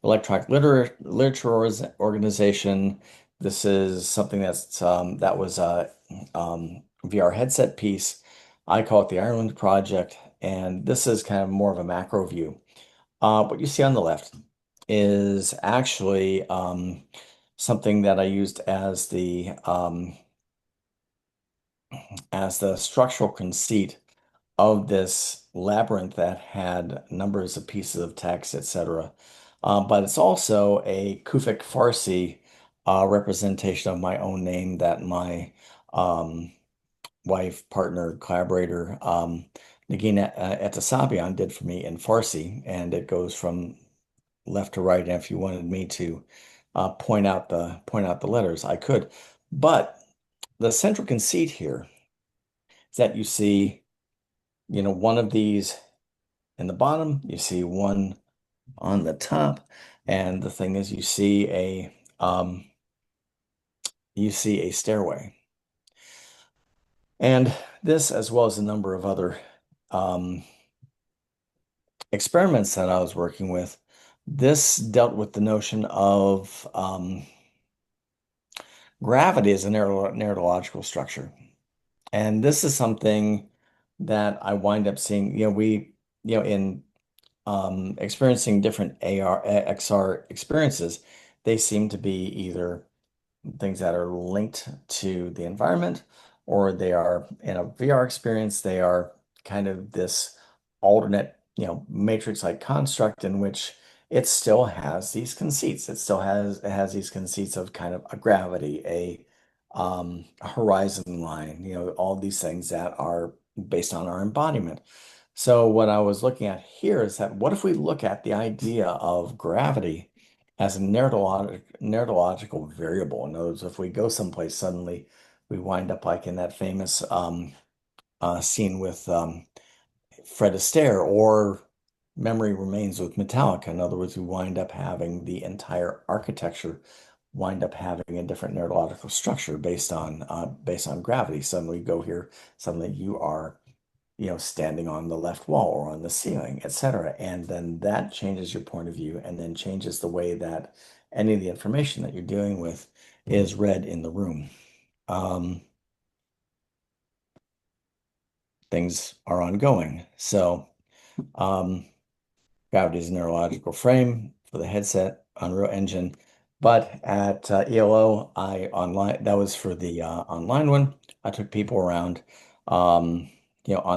electronic literature organization. This is something that was a VR headset piece. I call it the Ireland Project, and this is kind of more of a macro view. What you see on the left is actually something that I used as the structural conceit of this labyrinth that had numbers of pieces of text, etc. But it's also a Kufic Farsi representation of my own name that my wife, partner, collaborator, Nagina Etasabian did for me in Farsi, and it goes from left to right. And if you wanted me to point out the letters, I could. But the central conceit here is that you see, one of these in the bottom, you see one on the top, and the thing is, you see a stairway, and this, as well as a number of other experiments that I was working with, this dealt with the notion of gravity as a narratological structure. And this is something that I wind up seeing, in experiencing different AR, XR experiences, they seem to be either things that are linked to the environment, or they are in a VR experience, they are kind of this alternate, matrix-like construct in which it still has these conceits. It has these conceits of kind of a gravity, a horizon line, all these things that are based on our embodiment. So what I was looking at here is that what if we look at the idea of gravity as a narratological variable? In other words, if we go someplace, suddenly we wind up like in that famous scene with Fred Astaire, or Memory Remains with Metallica. In other words, we wind up having the entire architecture wind up having a different neurological structure based on gravity. Suddenly you go here, suddenly you are, standing on the left wall or on the ceiling, etc. And then that changes your point of view, and then changes the way that any of the information that you're dealing with is read in the room. Things are ongoing. So gravity is a neurological frame for the headset, Unreal Engine. But at ELO, that was for the online one. I took people around, on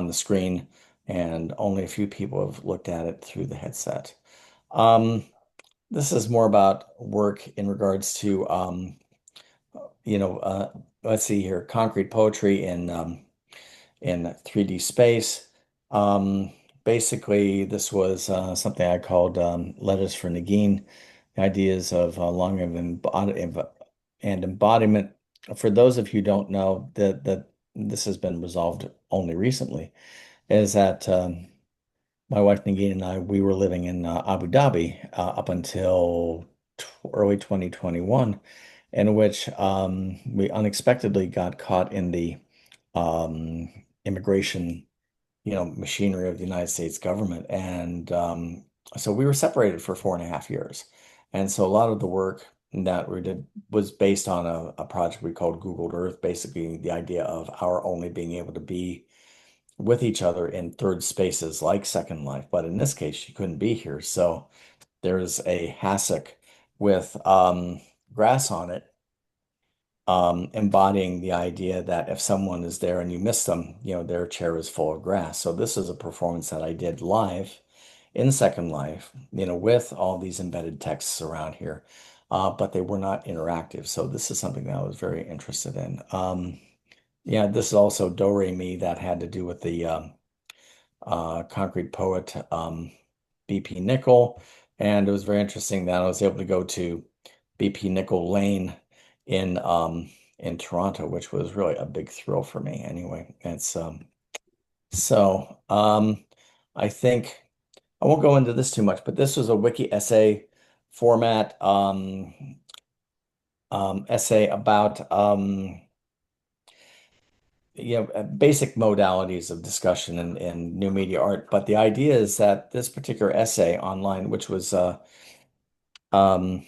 the screen, and only a few people have looked at it through the headset. This is more about work in regards to, let's see here, concrete poetry in 3D space. Basically, this was something I called Letters for Nagin, ideas of longing and embodiment. For those of you who don't know, that this has been resolved only recently, is that my wife Nagin and I, we were living in Abu Dhabi up until early 2021, in which we unexpectedly got caught in the immigration, machinery of the United States government. And so we were separated for 4.5 years. And so a lot of the work that we did was based on a project we called Googled Earth, basically the idea of our only being able to be with each other in third spaces like Second Life. But in this case, she couldn't be here. So there's a hassock with grass on it, embodying the idea that if someone is there and you miss them, their chair is full of grass. So this is a performance that I did live in Second Life, with all these embedded texts around here, but they were not interactive. So this is something that I was very interested in. Yeah, this is also Do Re Mi that had to do with the concrete poet BP Nickel. And it was very interesting that I was able to go to BP Nickel Lane in Toronto, which was really a big thrill for me anyway. It's so I think I won't go into this too much, but this was a wiki essay format essay about basic modalities of discussion in new media art. But the idea is that this particular essay online, um,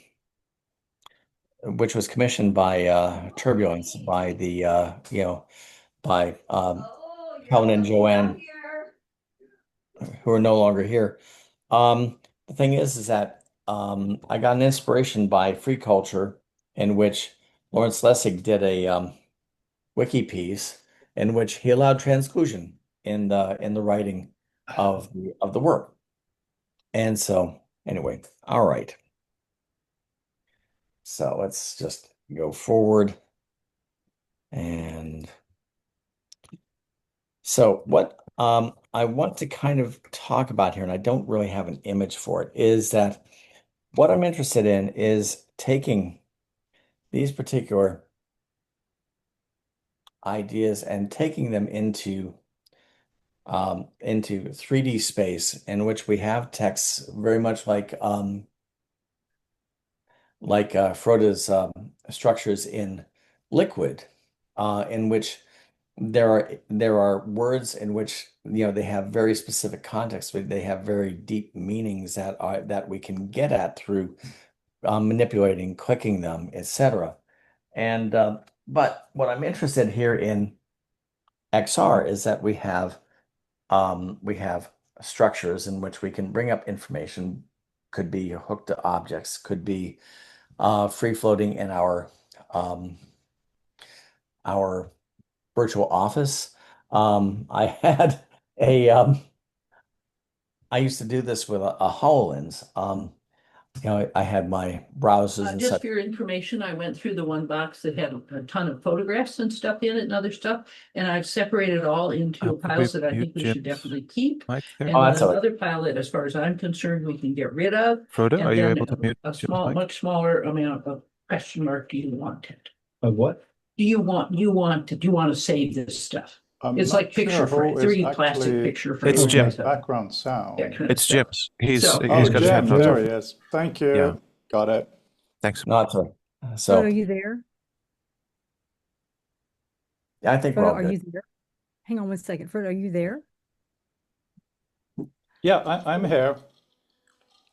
which was commissioned by Turbulence by the by Helen and Joanne, who are no longer here. The thing is that I got an inspiration by Free Culture, in which Lawrence Lessig did a wiki piece in which he allowed transclusion in the writing of the work. And so anyway, all right. So let's just go forward. And so what I want to kind of talk about here, and I don't really have an image for it, is that what I'm interested in is taking these particular ideas and taking them into 3D space in which we have texts very much like Froda's structures in Liquid, in which there are words in which they have very specific context, but they have very deep meanings that we can get at through manipulating, clicking them, etc. And but what I'm interested here in XR is that we have structures in which we can bring up information, could be hooked to objects, could be free floating in our virtual office. I had I used to do this with a HoloLens. I had my browsers and Just such. for your information, I went through the one box that had a ton of photographs and stuff in it and other stuff, and I've separated all into piles that I think we should definitely keep. And Oh, that's all right. another pile that, as far as I'm concerned, we can get rid of. Frodo, And are you then able to mute a Jim's small, mic? much smaller amount of question mark. Do you want it? Of what? Do you want to save this stuff? I'm It's not like picture sure frame, who is 3D plastic actually picture frame. It's doing Jim. this background sound. That kind of It's stuff. Jim's. He's So- he's Oh, got his Jim, headphones there on. he is. Thank you. Yeah. Got it. Thanks. No, it's all right. Frodo, So are you there? I think we're Frodo, all are good. you there? Hang on one second. Frodo, are you there? Yeah, I'm here.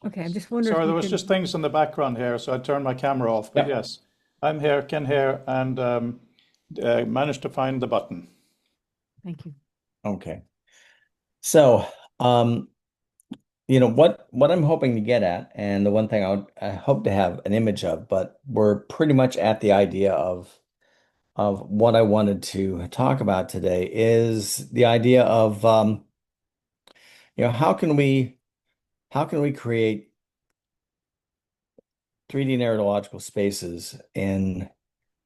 Okay, I'm just wondering Sorry, if there you was can. just things in the background here, so I turned my camera off. But Yeah. yes, I'm here, can hear, and managed to find the button. Thank you. Okay. So, what I'm hoping to get at, and the one thing I hope to have an image of, but we're pretty much at the idea of what I wanted to talk about today is the idea of how can we create 3D narratological spaces in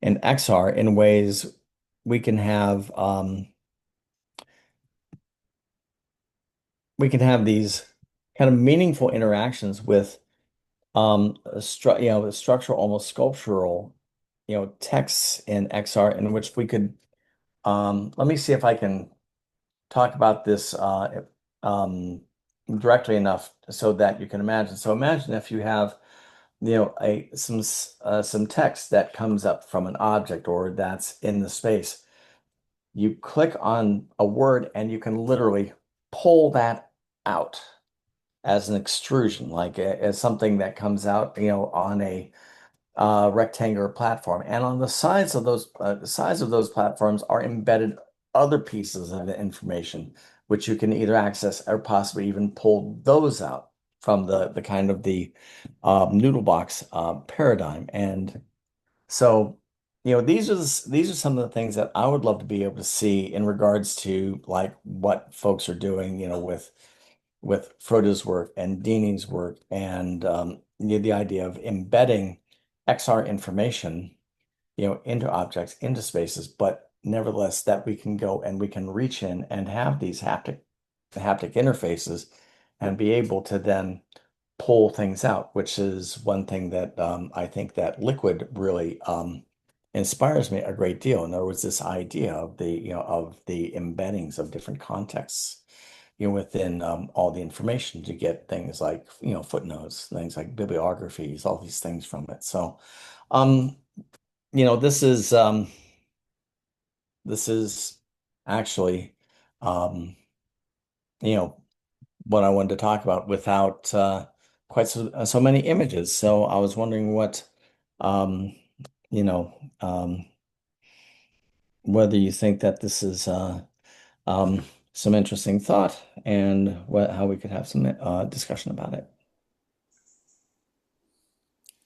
XR in ways we can have these kind of meaningful interactions with structural, almost sculptural, texts in XR in which we could let me see if I can talk about this directly enough so that you can imagine. So imagine if you have some text that comes up from an object or that's in the space. You click on a word and you can literally pull that out as an extrusion, like as something that comes out, on a rectangular platform. And on the sides of those platforms are embedded other pieces of the information, which you can either access or possibly even pull those out from the kind of the noodle box paradigm. And so, these are some of the things that I would love to be able to see in regards to like what folks are doing, with Frodo's work and Dini's work and the idea of embedding XR information, into objects, into spaces, but nevertheless, that we can go and we can reach in and have these haptic interfaces and be able to then pull things out, which is one thing that I think that liquid really inspires me a great deal. In other words, this idea of the embeddings of different contexts, within all the information to get things like, footnotes, things like bibliographies, all these things from it. So, um, this is actually, um, what I wanted to talk about without quite so many images. So I was wondering um, you know, whether you think that this is some interesting thought and how we could have some discussion about it.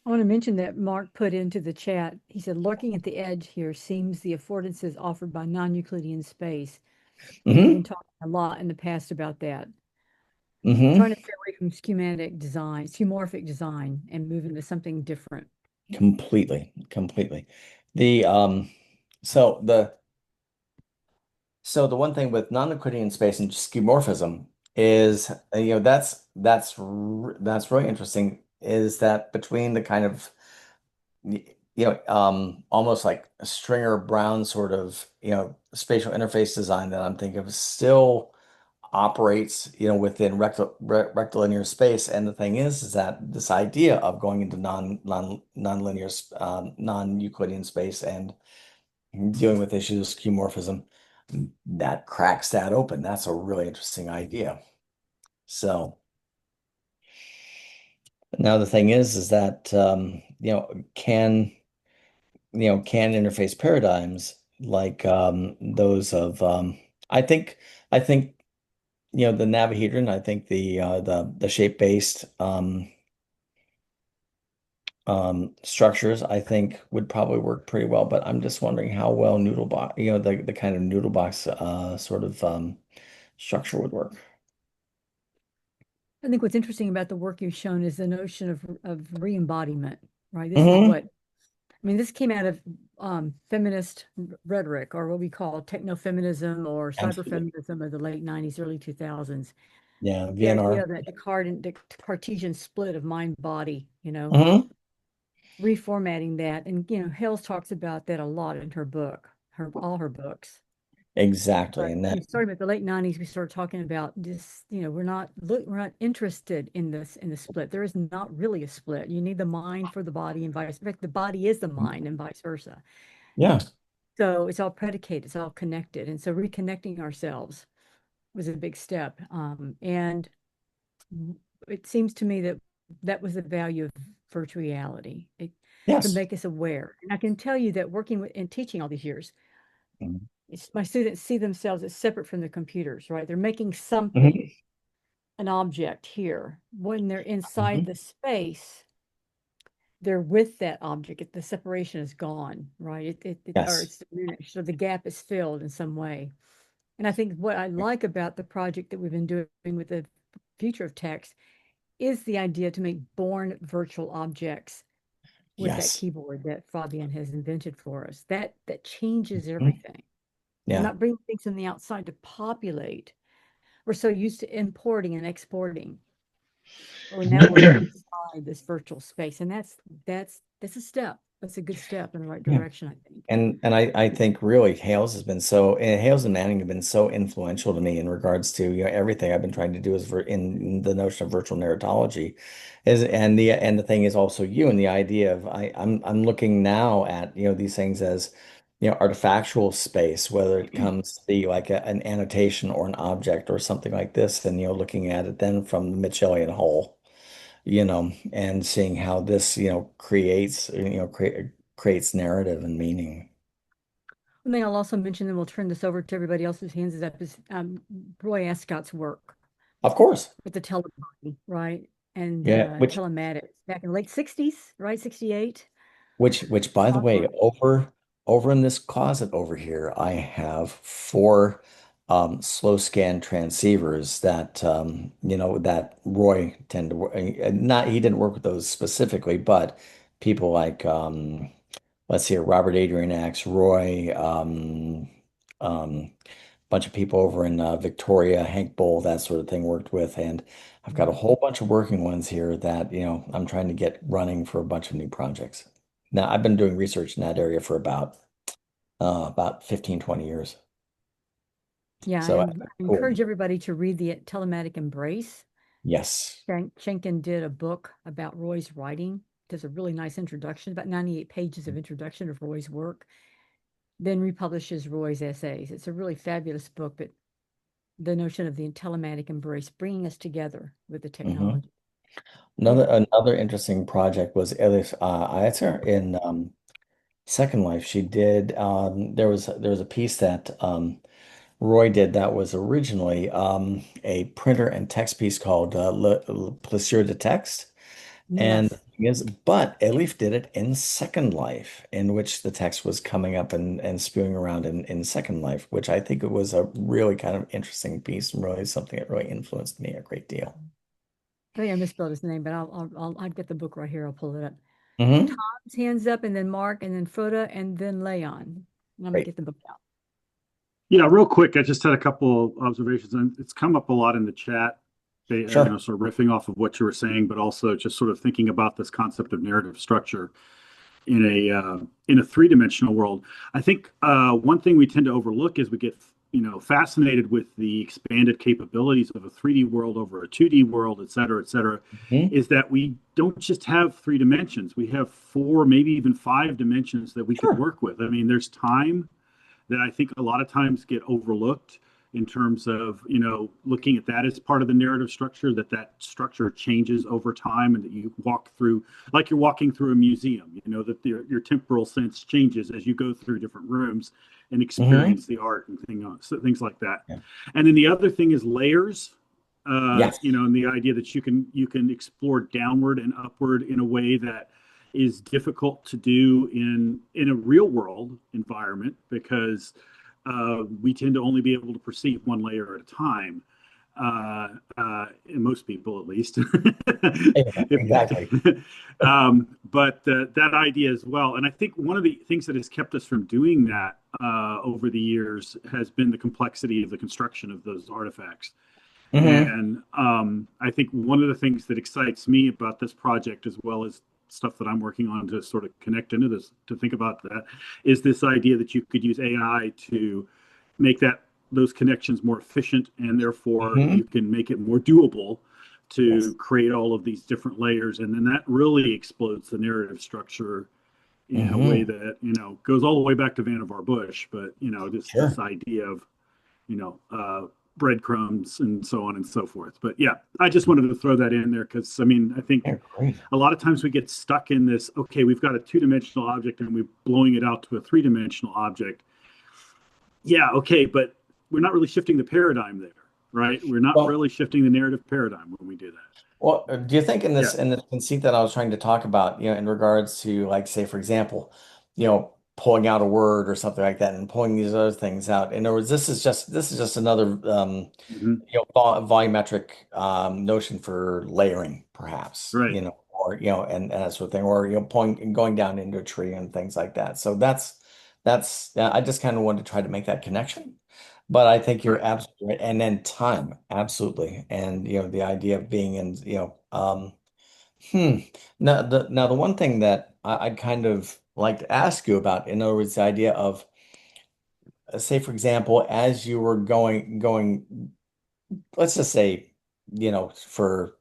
I want to mention that Mark put into the chat, he said, lurking at the edge here seems the affordances offered by non-Euclidean space. We've been talking a lot in the past about that. Trying to stay away from schematic design, skeuomorphic design, and move into something different. Completely. So the one thing with non-Euclidean space and skeuomorphism is, that's really interesting, is that between the kind of, almost like a Stringer Brown sort of, spatial interface design that I'm thinking of still operates, within rectilinear space. And the thing is that this idea of going into non-linear, non-Euclidean space and dealing with issues of skeuomorphism, that cracks that open. That's a really interesting idea. So now the thing is that can interface paradigms like those of I think the NaviHedron, I think the shape-based structures, I think would probably work pretty well, but I'm just wondering how well Noodlebox, the kind of Noodlebox sort of structure would work. I think what's interesting about the work you've shown is the notion of re-embodiment, right? This is what, I mean, this came out of feminist rhetoric, or what we call techno-feminism or cyber-feminism of the late 90s, early 2000s. Yeah, The idea VNR. of the Cartesian split of mind-body, reformatting that. And, Hayles talks about that a lot in her book, all her books. Exactly. And that, starting with the late 90s, we started talking about this, we're not interested in the split. There is not really a split. You need the mind for the body and vice versa. The body is the mind and vice versa. yeah. So it's all predicated, it's all connected. And so reconnecting ourselves was a big step. And it seems to me that that was the value of virtual reality. It Yes. can make us aware. And I can tell you that working with and teaching all these years, my students see themselves as separate from the computers, right? They're making something, an object here. When they're inside the space, they're with that object. The separation is gone, right? Or it's diminished, so the gap is filled in some way. And I think what I like about the project that we've been doing with the future of text is the idea to make born virtual objects with that keyboard that Fabian has invented for us. That changes everything. Yeah. We're not bringing things from the outside to populate. We're so used to importing and exporting. Or now we're inside this virtual space. And that's a step. That's a good step in the right direction, I think. And I think really Hayles and Manning have been so influential to me in regards to everything I've been trying to do is in the notion of virtual narratology, and the thing is also you and the idea of I'm looking now at these things as artifactual space, whether it comes to be like an annotation or an object or something like this, and looking at it then from the Mitchellian whole, and seeing how this creates narrative and meaning. One thing I'll also mention, then we'll turn this over to everybody else whose hands is up, is Roy Ascott's work. Of course. With the telebody, right? And telematics back in the late 60s, right? 68. Which by the way, over in this closet over here, I have 4 slow scan transceivers that that Roy tend to work. He didn't work with those specifically, but people like let's see, Robert Adrianax, Roy, bunch of people over in Victoria, Hank Bull, that sort of thing worked with. And I've got a whole bunch of working ones here that, I'm trying to get running for a bunch of new projects. Now, I've been doing research in that area for about 15, 20 years. Yeah, So and I cool. encourage everybody to read the Telematic Embrace. Yes. Schenken did a book about Roy's writing. Does a really nice introduction, about 98 pages of introduction of Roy's work. Then republishes Roy's essays. It's a really fabulous book, but the notion of the telematic embrace, bringing us together with the technology. Another interesting project was Elif Ayatzer in Second Life. She did there was a piece that Roy did that was originally a printer and text piece called Le Plaisir de Texte. And the Yes. thing is, but Elif did it in Second Life, in which the text was coming up and spewing around in Second Life, which I think it was a really kind of interesting piece and really something that really influenced me a great deal. I think I misspelled his name, but I'll get the book right here. I'll pull it up. Mhm. Tom's hands up, and then Mark, and then Foda, and then Leon. I'm gonna Great. get the book out. Yeah, real quick, I just had a couple of observations, and it's come up a lot in the chat. Sure. Sort of riffing off of what you were saying, but also just sort of thinking about this concept of narrative structure in a three-dimensional world. I think one thing we tend to overlook is we get fascinated with the expanded capabilities of a 3D world over a 2D world, et cetera, Mhm. is that we don't just have 3 dimensions. We have 4, maybe even 5 dimensions that we Sure. could work with. I mean, there's time that I think a lot of times get overlooked in terms of looking at that as part of the narrative structure, that structure changes over time, and that you walk through like you're walking through a museum, that your temporal sense changes as you go through different rooms and experience the art and things like that. Yeah. And then the other thing is layers. Yes. And the idea that you can explore downward and upward in a way that is difficult to do in a real world environment, because we tend to only be able to perceive one layer at a time. In most people, at least. Exactly. But that idea as well. And I think one of the things that has kept us from doing that over the years has been the complexity of the construction of those artifacts. Mhm. And I think one of the things that excites me about this project, as well as stuff that I'm working on to sort of connect into this, to think about that, is this idea that you could use AI to make those connections more efficient, and therefore you can make it more doable to create all of these different layers. And then that really explodes the narrative structure in a way that, goes all the way back to Vannevar Bush, but, this idea of, breadcrumbs and so on and so forth. But yeah, I just wanted to throw that in there because, I mean, I think a lot of times we get stuck in this, okay, we've got a 2-dimensional object and we're blowing it out to a 3-dimensional object. Yeah, okay, but we're not really shifting the paradigm there, right? We're not really shifting the narrative paradigm when we do that. Well, do you think in this conceit that I was trying to talk about, in regards to, like, say, for example, pulling out a word or something like that and pulling these other things out. In other words, this is just another volumetric notion for layering, perhaps, right. Or and that sort of thing, or pulling and going down into a tree and things like that. So that's I just kind of wanted to try to make that connection. But I think you're absolutely right. And then time, absolutely. And the idea of being in, now the one thing that I'd kind of like to ask you about, in other words, the idea of, say, for example, as you were going, let's just say, for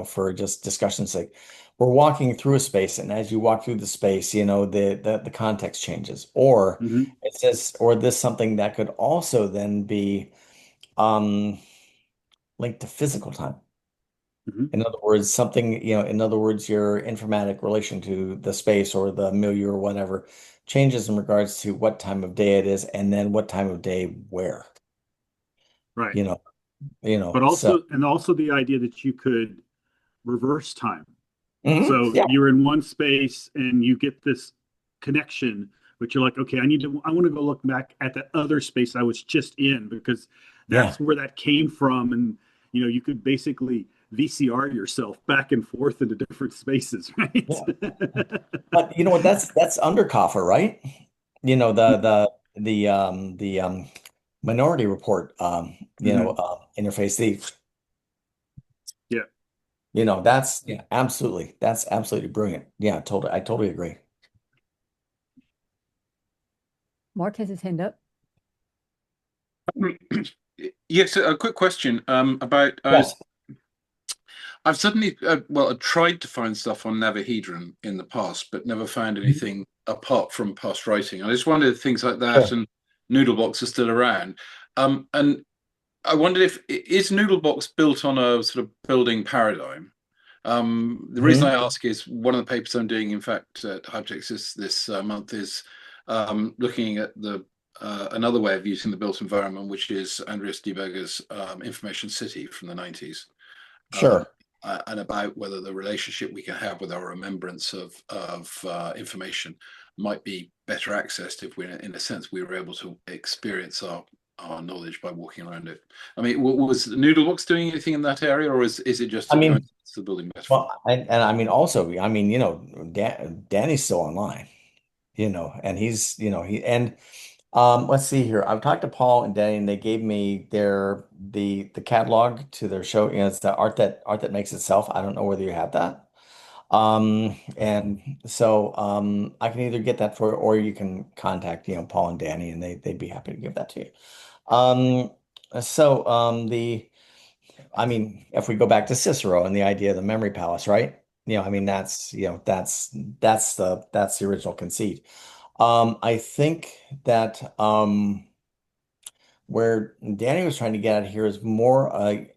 for just discussion's sake, we're walking through a space, and as you walk through the space, the context changes, or it says, or this something that could also then be linked to physical time. In other words, something, in other words, your informatic relation to the space or the milieu or whatever changes in regards to what time of day it is, and then what time of day where. Right. But also, and also the idea that you could reverse time. So you're in one space and you get this connection, but you're like, okay, I want to go look back at that other space I was just in, because that's where that came from. And, you could basically VCR yourself back and forth into different spaces, right? But you know what? That's Underkoffer, right? The the Minority Report interface. Yeah. That's absolutely brilliant. Yeah, I totally agree. Mark has his hand up. Yes, a quick question about Yes. I've suddenly I tried to find stuff on NaviHedron in the past, but never found anything apart from past writing. I just wondered if things like that Sure. and Noodlebox are still around. And I wondered if is Noodlebox built on a sort of building paradigm? The reason I ask is one of the papers I'm doing, in fact, at hypertext this month is looking at the another way of using the built environment, which is Andreas Dieberger's Information City from the 90s. Sure. And about whether the relationship we can have with our remembrance of information might be better accessed if we, in a sense, we were able to experience our knowledge by walking around it. I mean, was Noodlebox doing anything in that area, or is it just I mean, the building metaphor? well, and I mean also, Danny's still online, and he's, let's see here. I've talked to Paul and Danny, and they gave me the catalog to their show. It's the art that makes itself. I don't know whether you have that. And so I can either get that for, or you can contact, Paul and Danny, and they'd be happy to give that to you. So I mean, if we go back to Cicero and the idea of the memory palace, right? I mean, that's the original conceit. I think that where Danny was trying to get at here is more,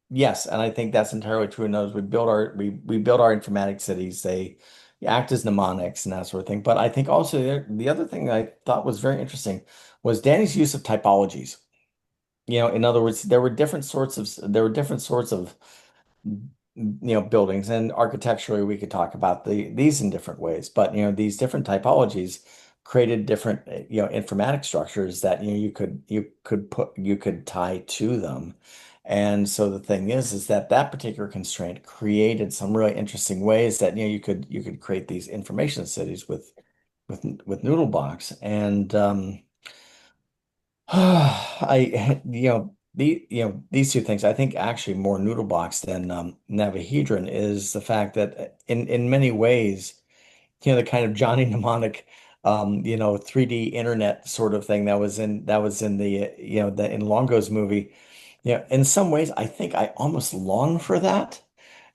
yes, and I think that's entirely true. In those, we build our informatic cities. They act as mnemonics and that sort of thing. But I think also the other thing I thought was very interesting was Danny's use of typologies. In other words, there were different sorts of buildings, and architecturally we could talk about these in different ways, but these different typologies created different informatic structures that you could tie to them. And so the thing is that particular constraint created some really interesting ways that you could create these information cities with Noodlebox. And these two things, I think actually more Noodlebox than NaviHedron is the fact that in many ways, the kind of Johnny mnemonic 3D internet sort of thing that was in the in Longo's movie. In some ways I think I almost long for that.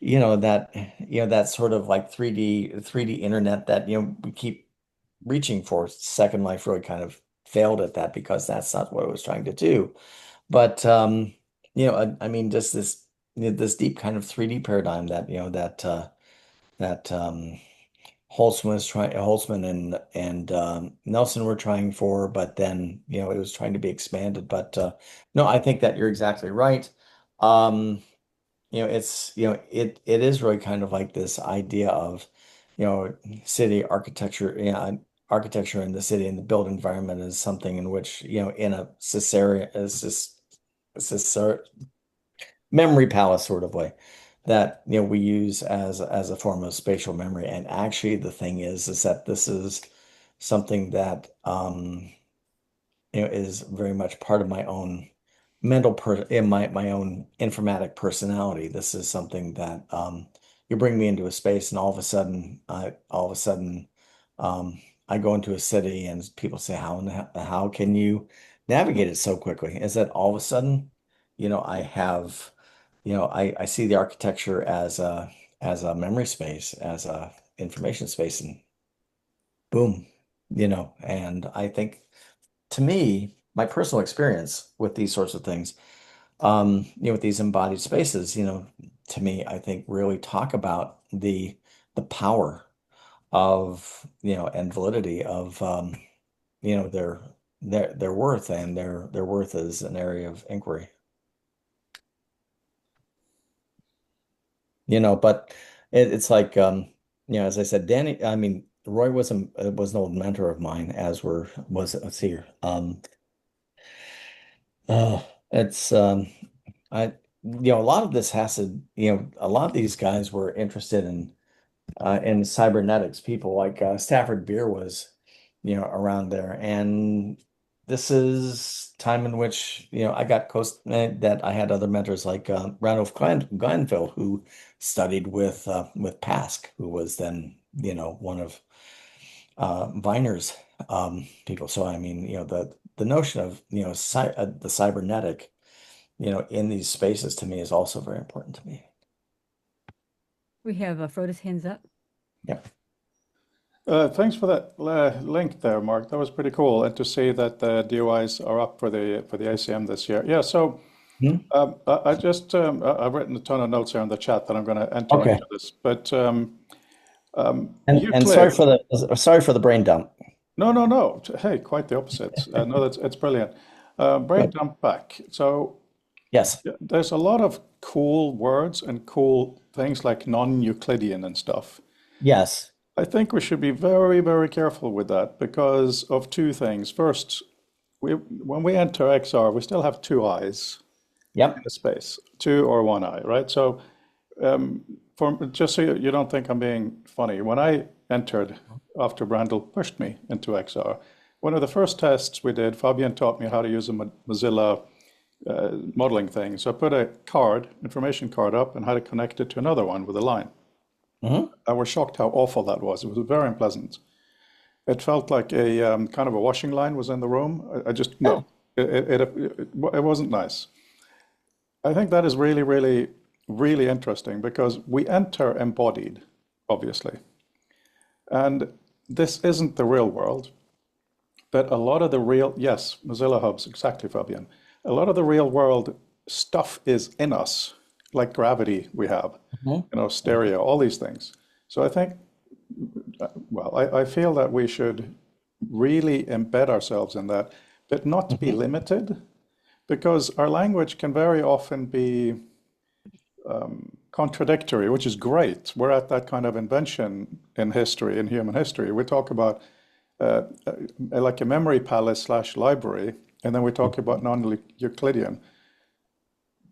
That sort of like 3D internet that we keep reaching for. Second Life really kind of failed at that because that's not what it was trying to do. But I mean, just this deep kind of 3D paradigm that Holtzman and Nelson were trying for, but then it was trying to be expanded. But no, I think that you're exactly right. It is really kind of like this idea of city architecture, architecture in the city and the built environment is something in which in a Caesarea memory palace sort of way that we use as a form of spatial memory. And actually the thing is that this is something that is very much part of my own in my own informatic personality. This is something that you bring me into a space, and all of a sudden I go into a city and people say, how can you navigate it so quickly? Is that all of a sudden I have I see the architecture as a memory space, as a information space, and boom, and I think, to me, my personal experience with these sorts of things, with these embodied spaces, to me, I think really talk about the power of, and validity of, their worth, and their worth as an area of inquiry. But it's like, as I said, Danny, I mean, Roy was an old mentor of mine, let's see here. It's I a lot of this has to, a lot of these guys were interested in cybernetics. People like Stafford Beer was, around there, and this is time in which, I got that I had other mentors like Ranulph Glanville, who studied with Pask, who was then, one of Viner's people. So I mean, the notion of, the cybernetic, in these spaces to me is also very important to me. We have Frodo's hands up. Yeah. Thanks for that link there, Mark. That was pretty cool, and to see that the DOIs are up for the ACM this year. Yeah. So I just I've written a ton of notes here in the chat that I'm going to enter Okay. into this. But And Euclid, sorry for the brain dump. no. Hey, quite the opposite. No, it's brilliant. Brain dump back. So Yes. there's a lot of cool words and cool things like non-Euclidean and stuff. Yes. I think we should be very, very careful with that because of two things. First, when we enter XR, we still have two eyes Yep. in the space, two or one eye, right? So, just so you don't think I'm being funny, when I entered after Brandel pushed me into XR, one of the first tests we did, Fabian taught me how to use a Mozilla modeling thing. So I put a information card up, and had to connect it to another one with a line. I was shocked how awful that was. It was very unpleasant. It felt like a kind of a washing line was in the room. It wasn't nice. I think that is really, really, really interesting because we enter embodied, obviously. And this isn't the real world, but a lot of the yes, Mozilla Hubs, exactly, Fabian. A lot of the real world stuff is in us, like gravity we have, stereo, all these things. So I think, I feel that we should really embed ourselves in that, but not be limited, because our language can very often be contradictory, which is great. We're at that kind of invention in history, in human history. We talk about like a memory palace / library, and then we talk about non-Euclidean.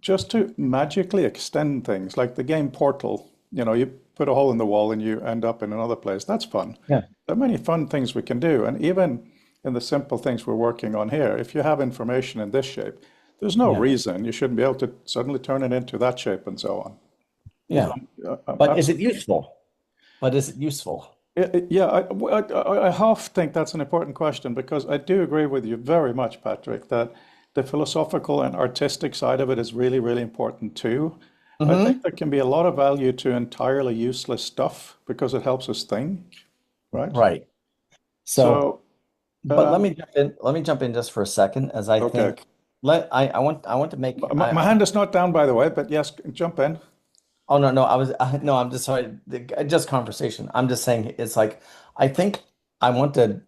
Just to magically extend things, like the game Portal, you put a hole in the wall and you end up in another place. That's fun. Yeah. There are many fun things we can do. And even in the simple things we're working on here, if you have information in this shape, there's no reason you shouldn't be able to suddenly turn it into that shape and so on. Yeah. But is it useful? I half think that's an important question, because I do agree with you very much, Patrick, that the philosophical and artistic side of it is really, really important too. I think there can be a lot of value to entirely useless stuff because it helps us think, right? Right. So but let me jump in just for a second, as I think I want to make my hand is not down, by the way, but yes, jump in. Oh no, I'm just sorry, just conversation. I'm just saying it's like I think I want to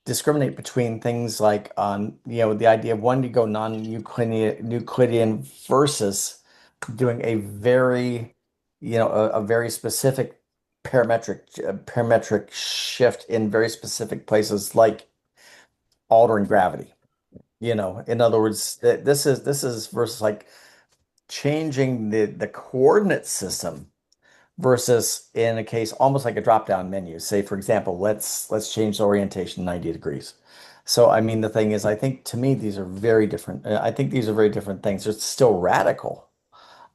discriminate between things like the idea of wanting to go non-Euclidean versus doing a very a very specific parametric shift in very specific places, like altering gravity. In other words, this is versus like changing the coordinate system versus in a case almost like a drop-down menu. Say, for example, let's change the orientation 90 degrees. So, I mean, the thing is, I think to me, these are very different. I think these are very different things. They're still radical.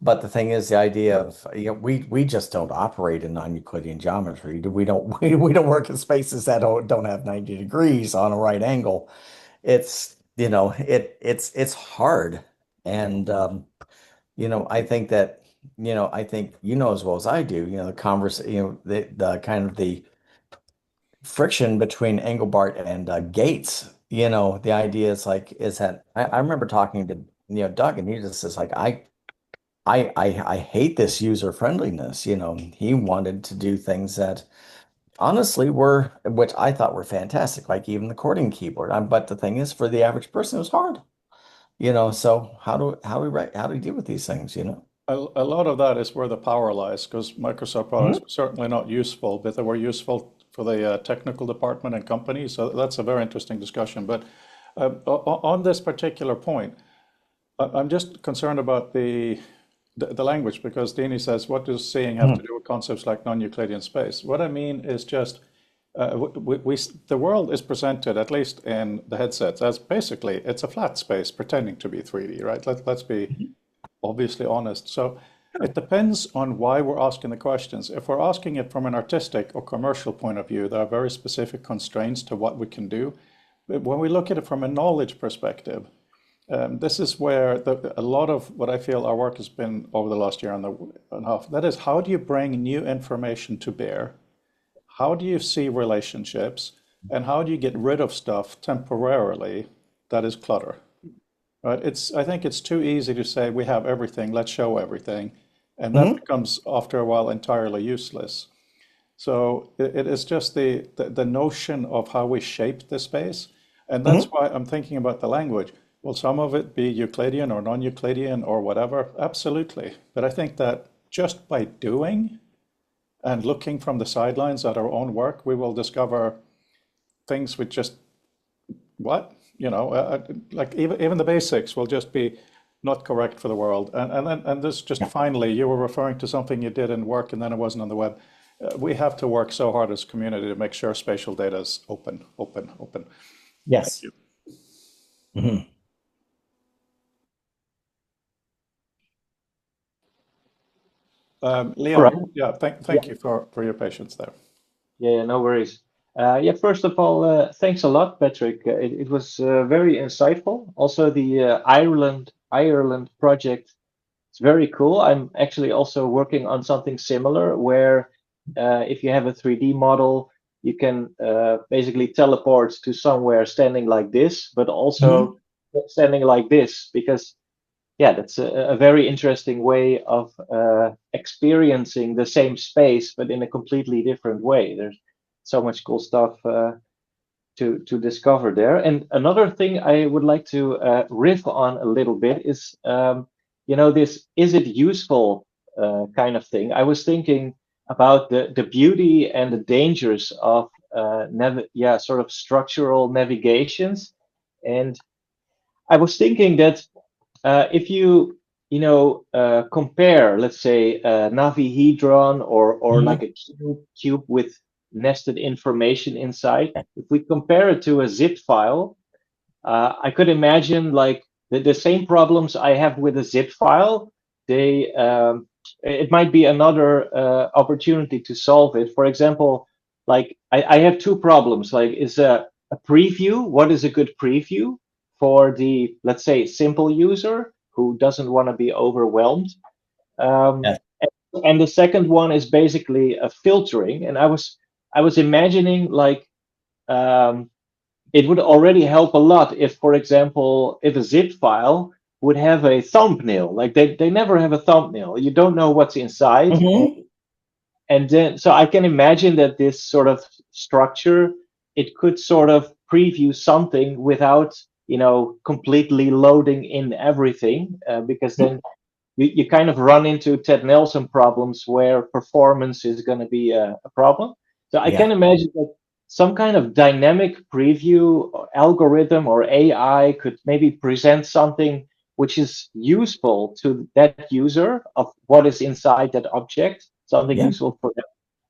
But the thing is, the idea of, we just don't operate in non-Euclidean geometry. We don't work in spaces that don't have 90 degrees on a right angle. It's, it's hard. And, I think that, I think as well as I do, the kind of the friction between Engelbart and Gates, the idea is that I remember talking to, Doug, and he just says like, I hate this user friendliness. He wanted to do things that honestly which I thought were fantastic, like even the chording keyboard. But the thing is, for the average person, it was hard. So how do we deal with these things? A lot of that is where the power lies, because Microsoft products were certainly not useful, but they were useful for the technical department and companies. So that's a very interesting discussion. But on this particular point, I'm just concerned about the language, because Dini says, what does seeing have to do with concepts like non-Euclidean space? What I mean is just the world is presented, at least in the headsets, as basically it's a flat space pretending to be 3D, right? Let's be obviously honest. So it depends on why we're asking the questions. If we're asking it from an artistic or commercial point of view, there are very specific constraints to what we can do. But when we look at it from a knowledge perspective, this is where a lot of what I feel our work has been over the last year and a half. That is, how do you bring new information to bear? How do you see relationships? And how do you get rid of stuff temporarily that is clutter? Right? I think it's too easy to say we have everything, let's show everything. And that becomes, after a while, entirely useless. So it is just the notion of how we shape the space. And that's why I'm thinking about the language. Will some of it be Euclidean or non-Euclidean or whatever? Absolutely. But I think that just by doing and looking from the sidelines at our own work, we will discover things with just, what? Like even the basics will just be not correct for the world. And this just finally, you were referring to something you did in work and then it wasn't on the web. We have to work so hard as a community to make sure spatial data is open. Yes. Leon, right. yeah, thank you for your patience there. Yeah, no worries. Yeah, first of all, thanks a lot, Patrick. It was very insightful. Also, the Ireland project is very cool. I'm actually also working on something similar where if you have a 3D model, you can basically teleport to somewhere standing like this, but also standing like this, because yeah, that's a very interesting way of experiencing the same space, but in a completely different way. There's so much cool stuff to discover there. And another thing I would like to riff on a little bit is, this is it useful kind of thing. I was thinking about the beauty and the dangers of sort of structural navigations. And I was thinking that if you compare, let's say, NaviHedron or like a cube with nested information inside, if we compare it to a zip file, I could imagine like the same problems I have with a zip file. It might be another opportunity to solve it. For example, like I have two problems. Like, is a preview? What is a good preview for the, let's say, simple user who doesn't want to be overwhelmed? And the second one is basically a filtering. And I was imagining like it would already help a lot if, for example, if a zip file would have a thumbnail. Like they never have a thumbnail. You don't know what's inside. And then, so I can imagine that this sort of structure, it could sort of preview something without, completely loading in everything, because then you kind of run into Ted Nelson problems where performance is going to be a problem. So I can imagine that some kind of dynamic preview or algorithm or AI could maybe present something which is useful to that user of what is inside that object, something useful for them.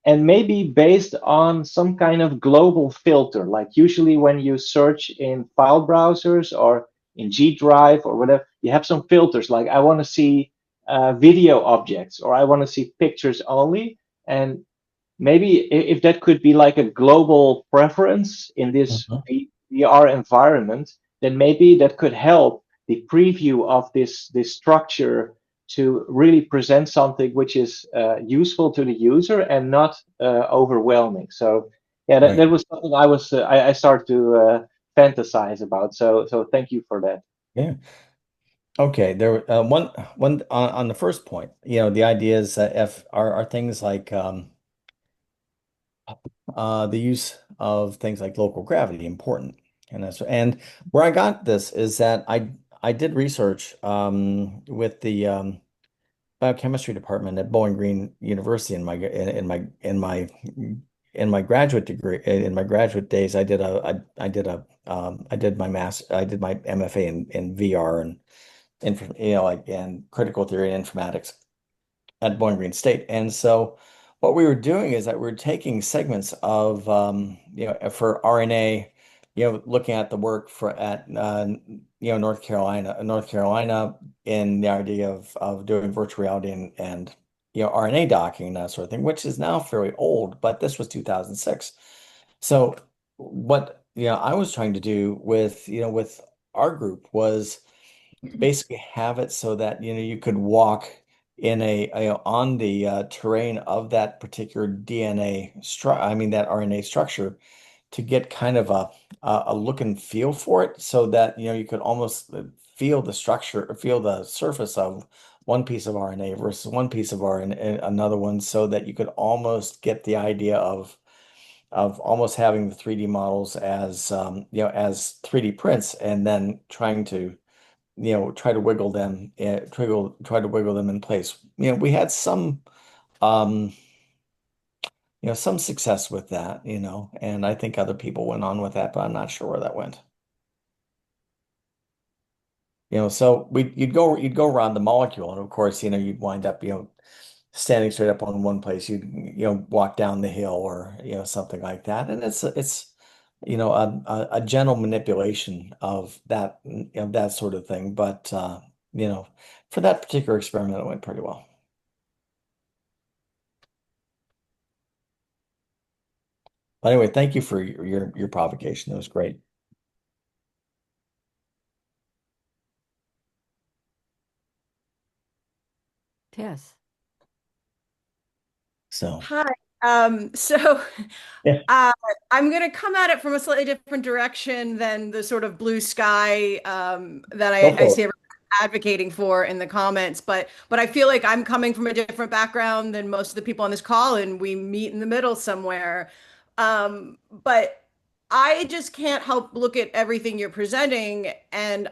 And maybe based on some kind of global filter, like usually when you search in file browsers or in G Drive or whatever, you have some filters like I want to see video objects or I want to see pictures only. And maybe if that could be like a global preference in this VR environment, then maybe that could help the preview of this structure to really present something which is useful to the user and not overwhelming. So yeah, that was something I started to fantasize about. So thank you for that. Yeah. Okay. There one on the first point, the idea is that if are things like the use of things like local gravity important. And where I got this is that I did research with the biochemistry department at Bowling Green University in my graduate degree. In my graduate days, I did my MFA in VR and and critical theory and informatics at Bowling Green State. And so what we were doing is that we're taking segments of, for RNA, looking at the work North Carolina in the idea of doing virtual reality and RNA docking and that sort of thing, which is now fairly old, but this was 2006. So what, I was trying to do with our group was basically have it so that you could walk on the terrain of that particular DNA that RNA structure to get kind of a look and feel for it, so that you could almost feel the structure, feel the surface of one piece of RNA versus one piece of RNA, another one, so that you could almost get the idea of almost having the 3D models as 3D prints, and then trying to try to wiggle them, try to wiggle them in place. We had um, some success with that, and I think other people went on with that, but I'm not sure where that went. So you'd go around the molecule, and of course, you'd wind up, standing straight up on one place. You'd walk down the hill, or something like that, and it's a gentle manipulation of that sort of thing. But for that particular experiment, it went pretty well. But anyway, thank you for your provocation. It was great. Tess. So Hi. So yeah. I'm going to come at it from a slightly different direction than the sort of blue sky that I see everyone advocating for in the comments, but I feel like I'm coming from a different background than most of the people on this call, and we meet in the middle somewhere. But I just can't help look at everything you're presenting and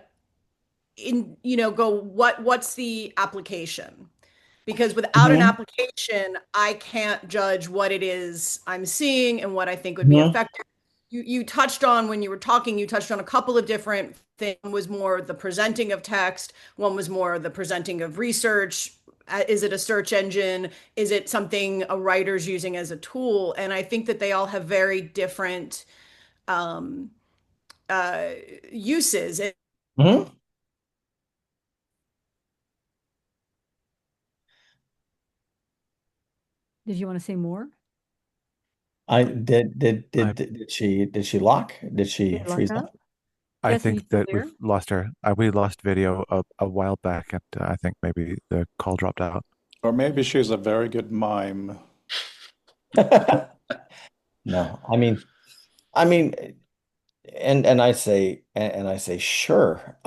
go, what's the application? Because without an application, I can't judge what it is I'm seeing and what I think would be effective. You touched on, when you were talking, you touched on a couple of different things. One was more the presenting of text. One was more the presenting of research. Is it a search engine? Is it something a writer's using as a tool? And I think that they all have very different uses. Did you want to say more? Did she lock? Did she Did it lock freeze up? up? I Yes, are you think still that there? we've lost her. We lost video a while back, and I think maybe the call dropped out. Or maybe she's a very good mime. No, I mean, and I say sure.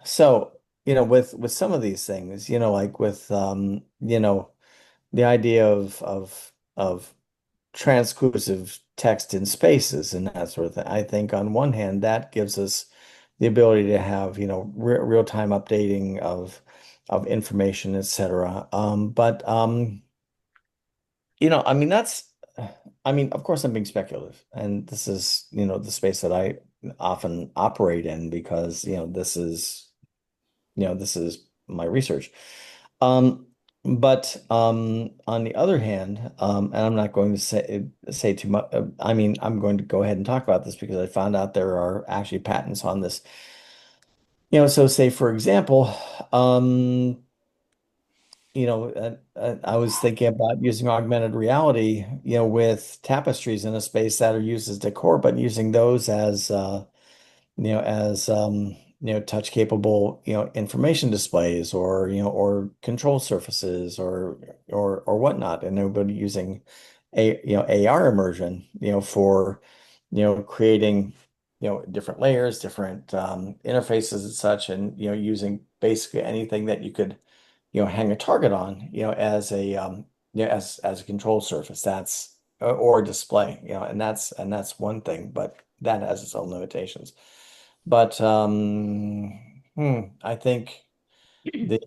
So with some of these things, like with the idea of transclusive text in spaces and that sort of thing. I think on one hand, that gives us the ability to have, real-time updating of information, etc. But of course I'm being speculative, and this is, the space that I often operate in, because, this is my research. But on the other hand, and I'm not going to say too much. I'm going to go ahead and talk about this because I found out there are actually patents on this. So say for example, I was thinking about using augmented reality, with tapestries in a space that are used as decor, but using those as touch capable, information displays, or control surfaces, or whatnot, and everybody using AR immersion, for creating different layers, different interfaces and such, and using basically anything that you could hang a target on, as a control surface, that's or a display, and that's one thing, but that has its own limitations. But I think the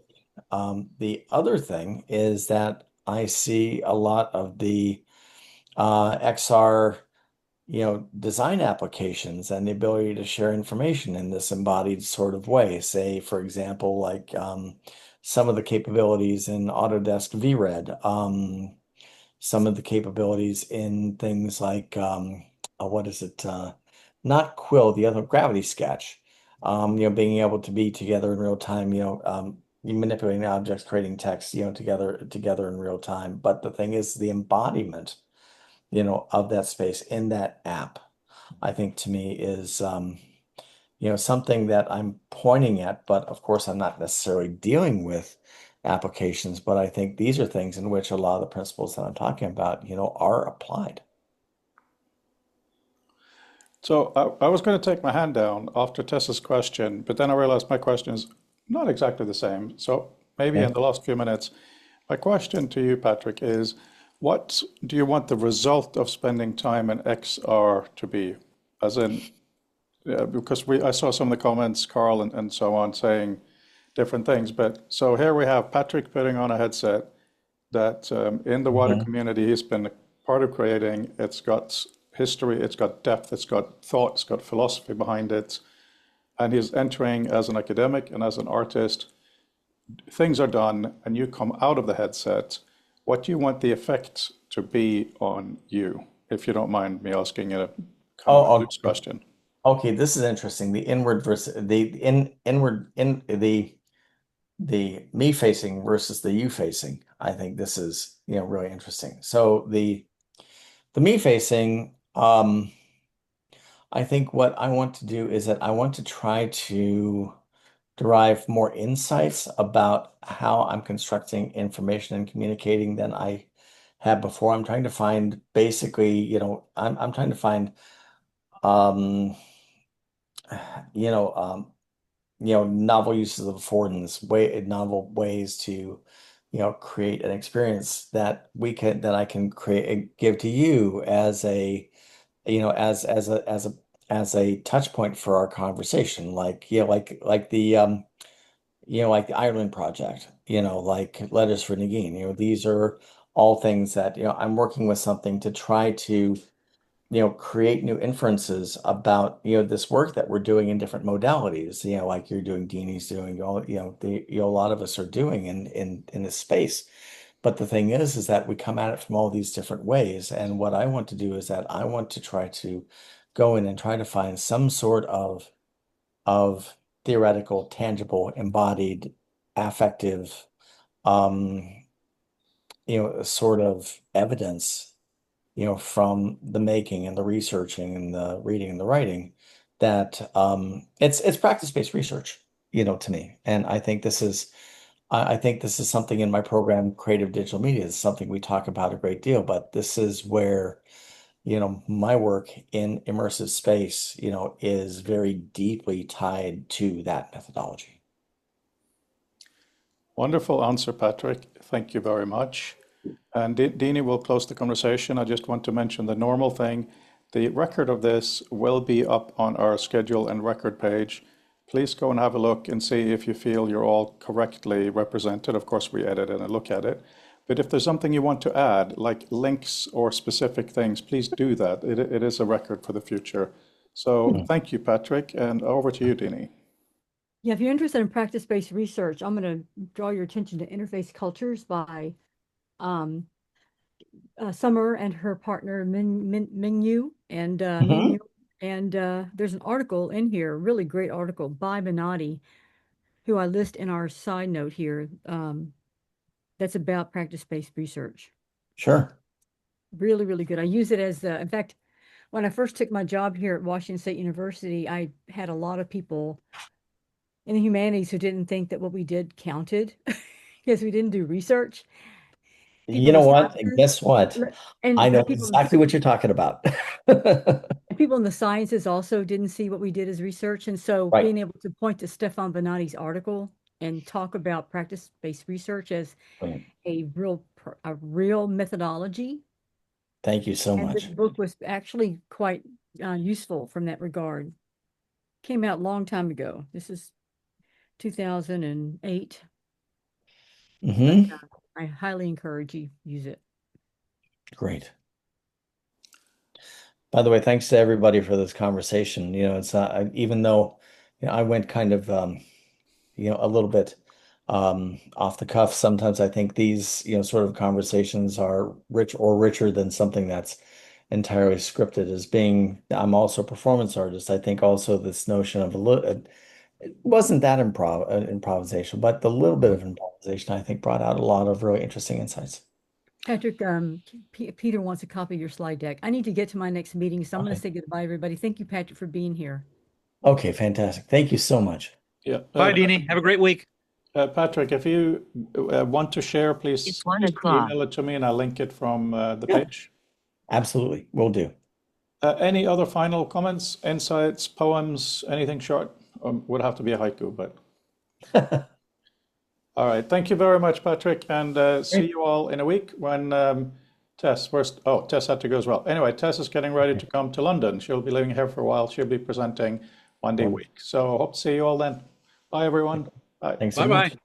other thing is that I see a lot of the XR, design applications, and the ability to share information in this embodied sort of way. Say, for example, like some of the capabilities in Autodesk VRED, some of the capabilities in things like what is it? Not Quill, the other Gravity Sketch. Being able to be together in real time, you manipulating objects, creating text, together in real time. But the thing is the embodiment, of that space in that app, I think to me is something that I'm pointing at, but of course I'm not necessarily dealing with applications, but I think these are things in which a lot of the principles that I'm talking about, are applied. So I was going to take my hand down after Tessa's question, but then I realized my question is not exactly the same. So maybe in the last few minutes, my question to you, Patrick, is what do you want the result of spending time in XR to be? As in, because I saw some of the comments, Carl and so on, saying different things. But so here we have Patrick putting on a headset that in the water community he's been part of creating. It's got history, it's got depth, it's got thought, it's got philosophy behind it. And he's entering as an academic and as an artist. Things are done, and you come out of the headset. What do you want the effect to be on you, if you don't mind me asking a kind of a loose question? Okay, this is interesting. The inward versus the me facing versus the you facing. I think this is really interesting. So the me facing, I think what I want to do is that I want to try to derive more insights about how I'm constructing information and communicating than I had before. I'm trying to find basically, I'm trying to find um novel uses of affordance, novel ways to, create an experience that I can create and give to you as a, as a touch point for our conversation, like, like the Ireland project, like Letters for Nagin. These are all things that, I'm working with something to try to create new inferences about, this work that we're doing in different modalities, like you're doing, Deanie's doing, all, a lot of us are doing in this space. But the thing is that we come at it from all these different ways. And what I want to do is that I want to try to go in and try to find some sort of theoretical, tangible, embodied, affective, sort of evidence from the making and the researching and the reading and the writing, that it's practice-based research, to me. And I think this is something in my program, Creative Digital Media. It's something we talk about a great deal, but this is where, my work in immersive space, is very deeply tied to that methodology. Wonderful answer, Patrick. Thank you very much. And Deanie will close the conversation. I just want to mention the normal thing. The record of this will be up on our schedule and record page. Please go and have a look and see if you feel you're all correctly represented. Of course, we edit it and look at it. But if there's something you want to add, like links or specific things, please do that. It is a record for the future. So thank you, Patrick, and over to you, Deanie. Yeah, if you're interested in practice-based research, I'm going to draw your attention to Interface Cultures by Summer and her partner Mingyu and Mingyu. And there's an article in here, a really great article by Minotti, who I list in our side note here, that's about practice-based research. Sure. Really, really good. I use it as in fact, when I first took my job here at Washington State University, I had a lot of people in the humanities who didn't think that what we did counted because we didn't do research. You know what? And guess what? And I know people, exactly what you're talking about. people in the sciences also didn't see what we did as research. And so Right. being able to point to Stefan Bonatti's article and talk about practice-based research as a real methodology. Thank you so And much. this book was actually quite useful from that regard. Came out a long time ago. This is 2008. Mm-hmm. But, I highly encourage you use it. Great. By the way, thanks to everybody for this conversation. It's even though I went kind of a little bit off the cuff. Sometimes I think these, sort of conversations are richer than something that's entirely scripted. I'm also a performance artist. I think also this notion of it wasn't that improvisation, but the little bit of improvisation I think brought out a lot of really interesting insights. Patrick, Peter wants a copy of your slide deck. I need to get to my next meeting, so I'm going to say goodbye, everybody. Thank you, Patrick, for being here. Okay, fantastic. Thank you so much. Yeah. Bye, Deanie. Have a great week. Patrick, if you want to share, please email it to me and I'll link it from the page. Absolutely, will do. Any other final comments, insights, poems, anything short? Would have to be a haiku, but. All right. Thank you very much, Patrick, and see you all in a week when Tess had to go as well. Anyway, Tess is getting ready to come to London. She'll be living here for a while. She'll be presenting one day a week. So hope to see you all then. Bye, everyone. Bye. Thanks so Bye-bye. much.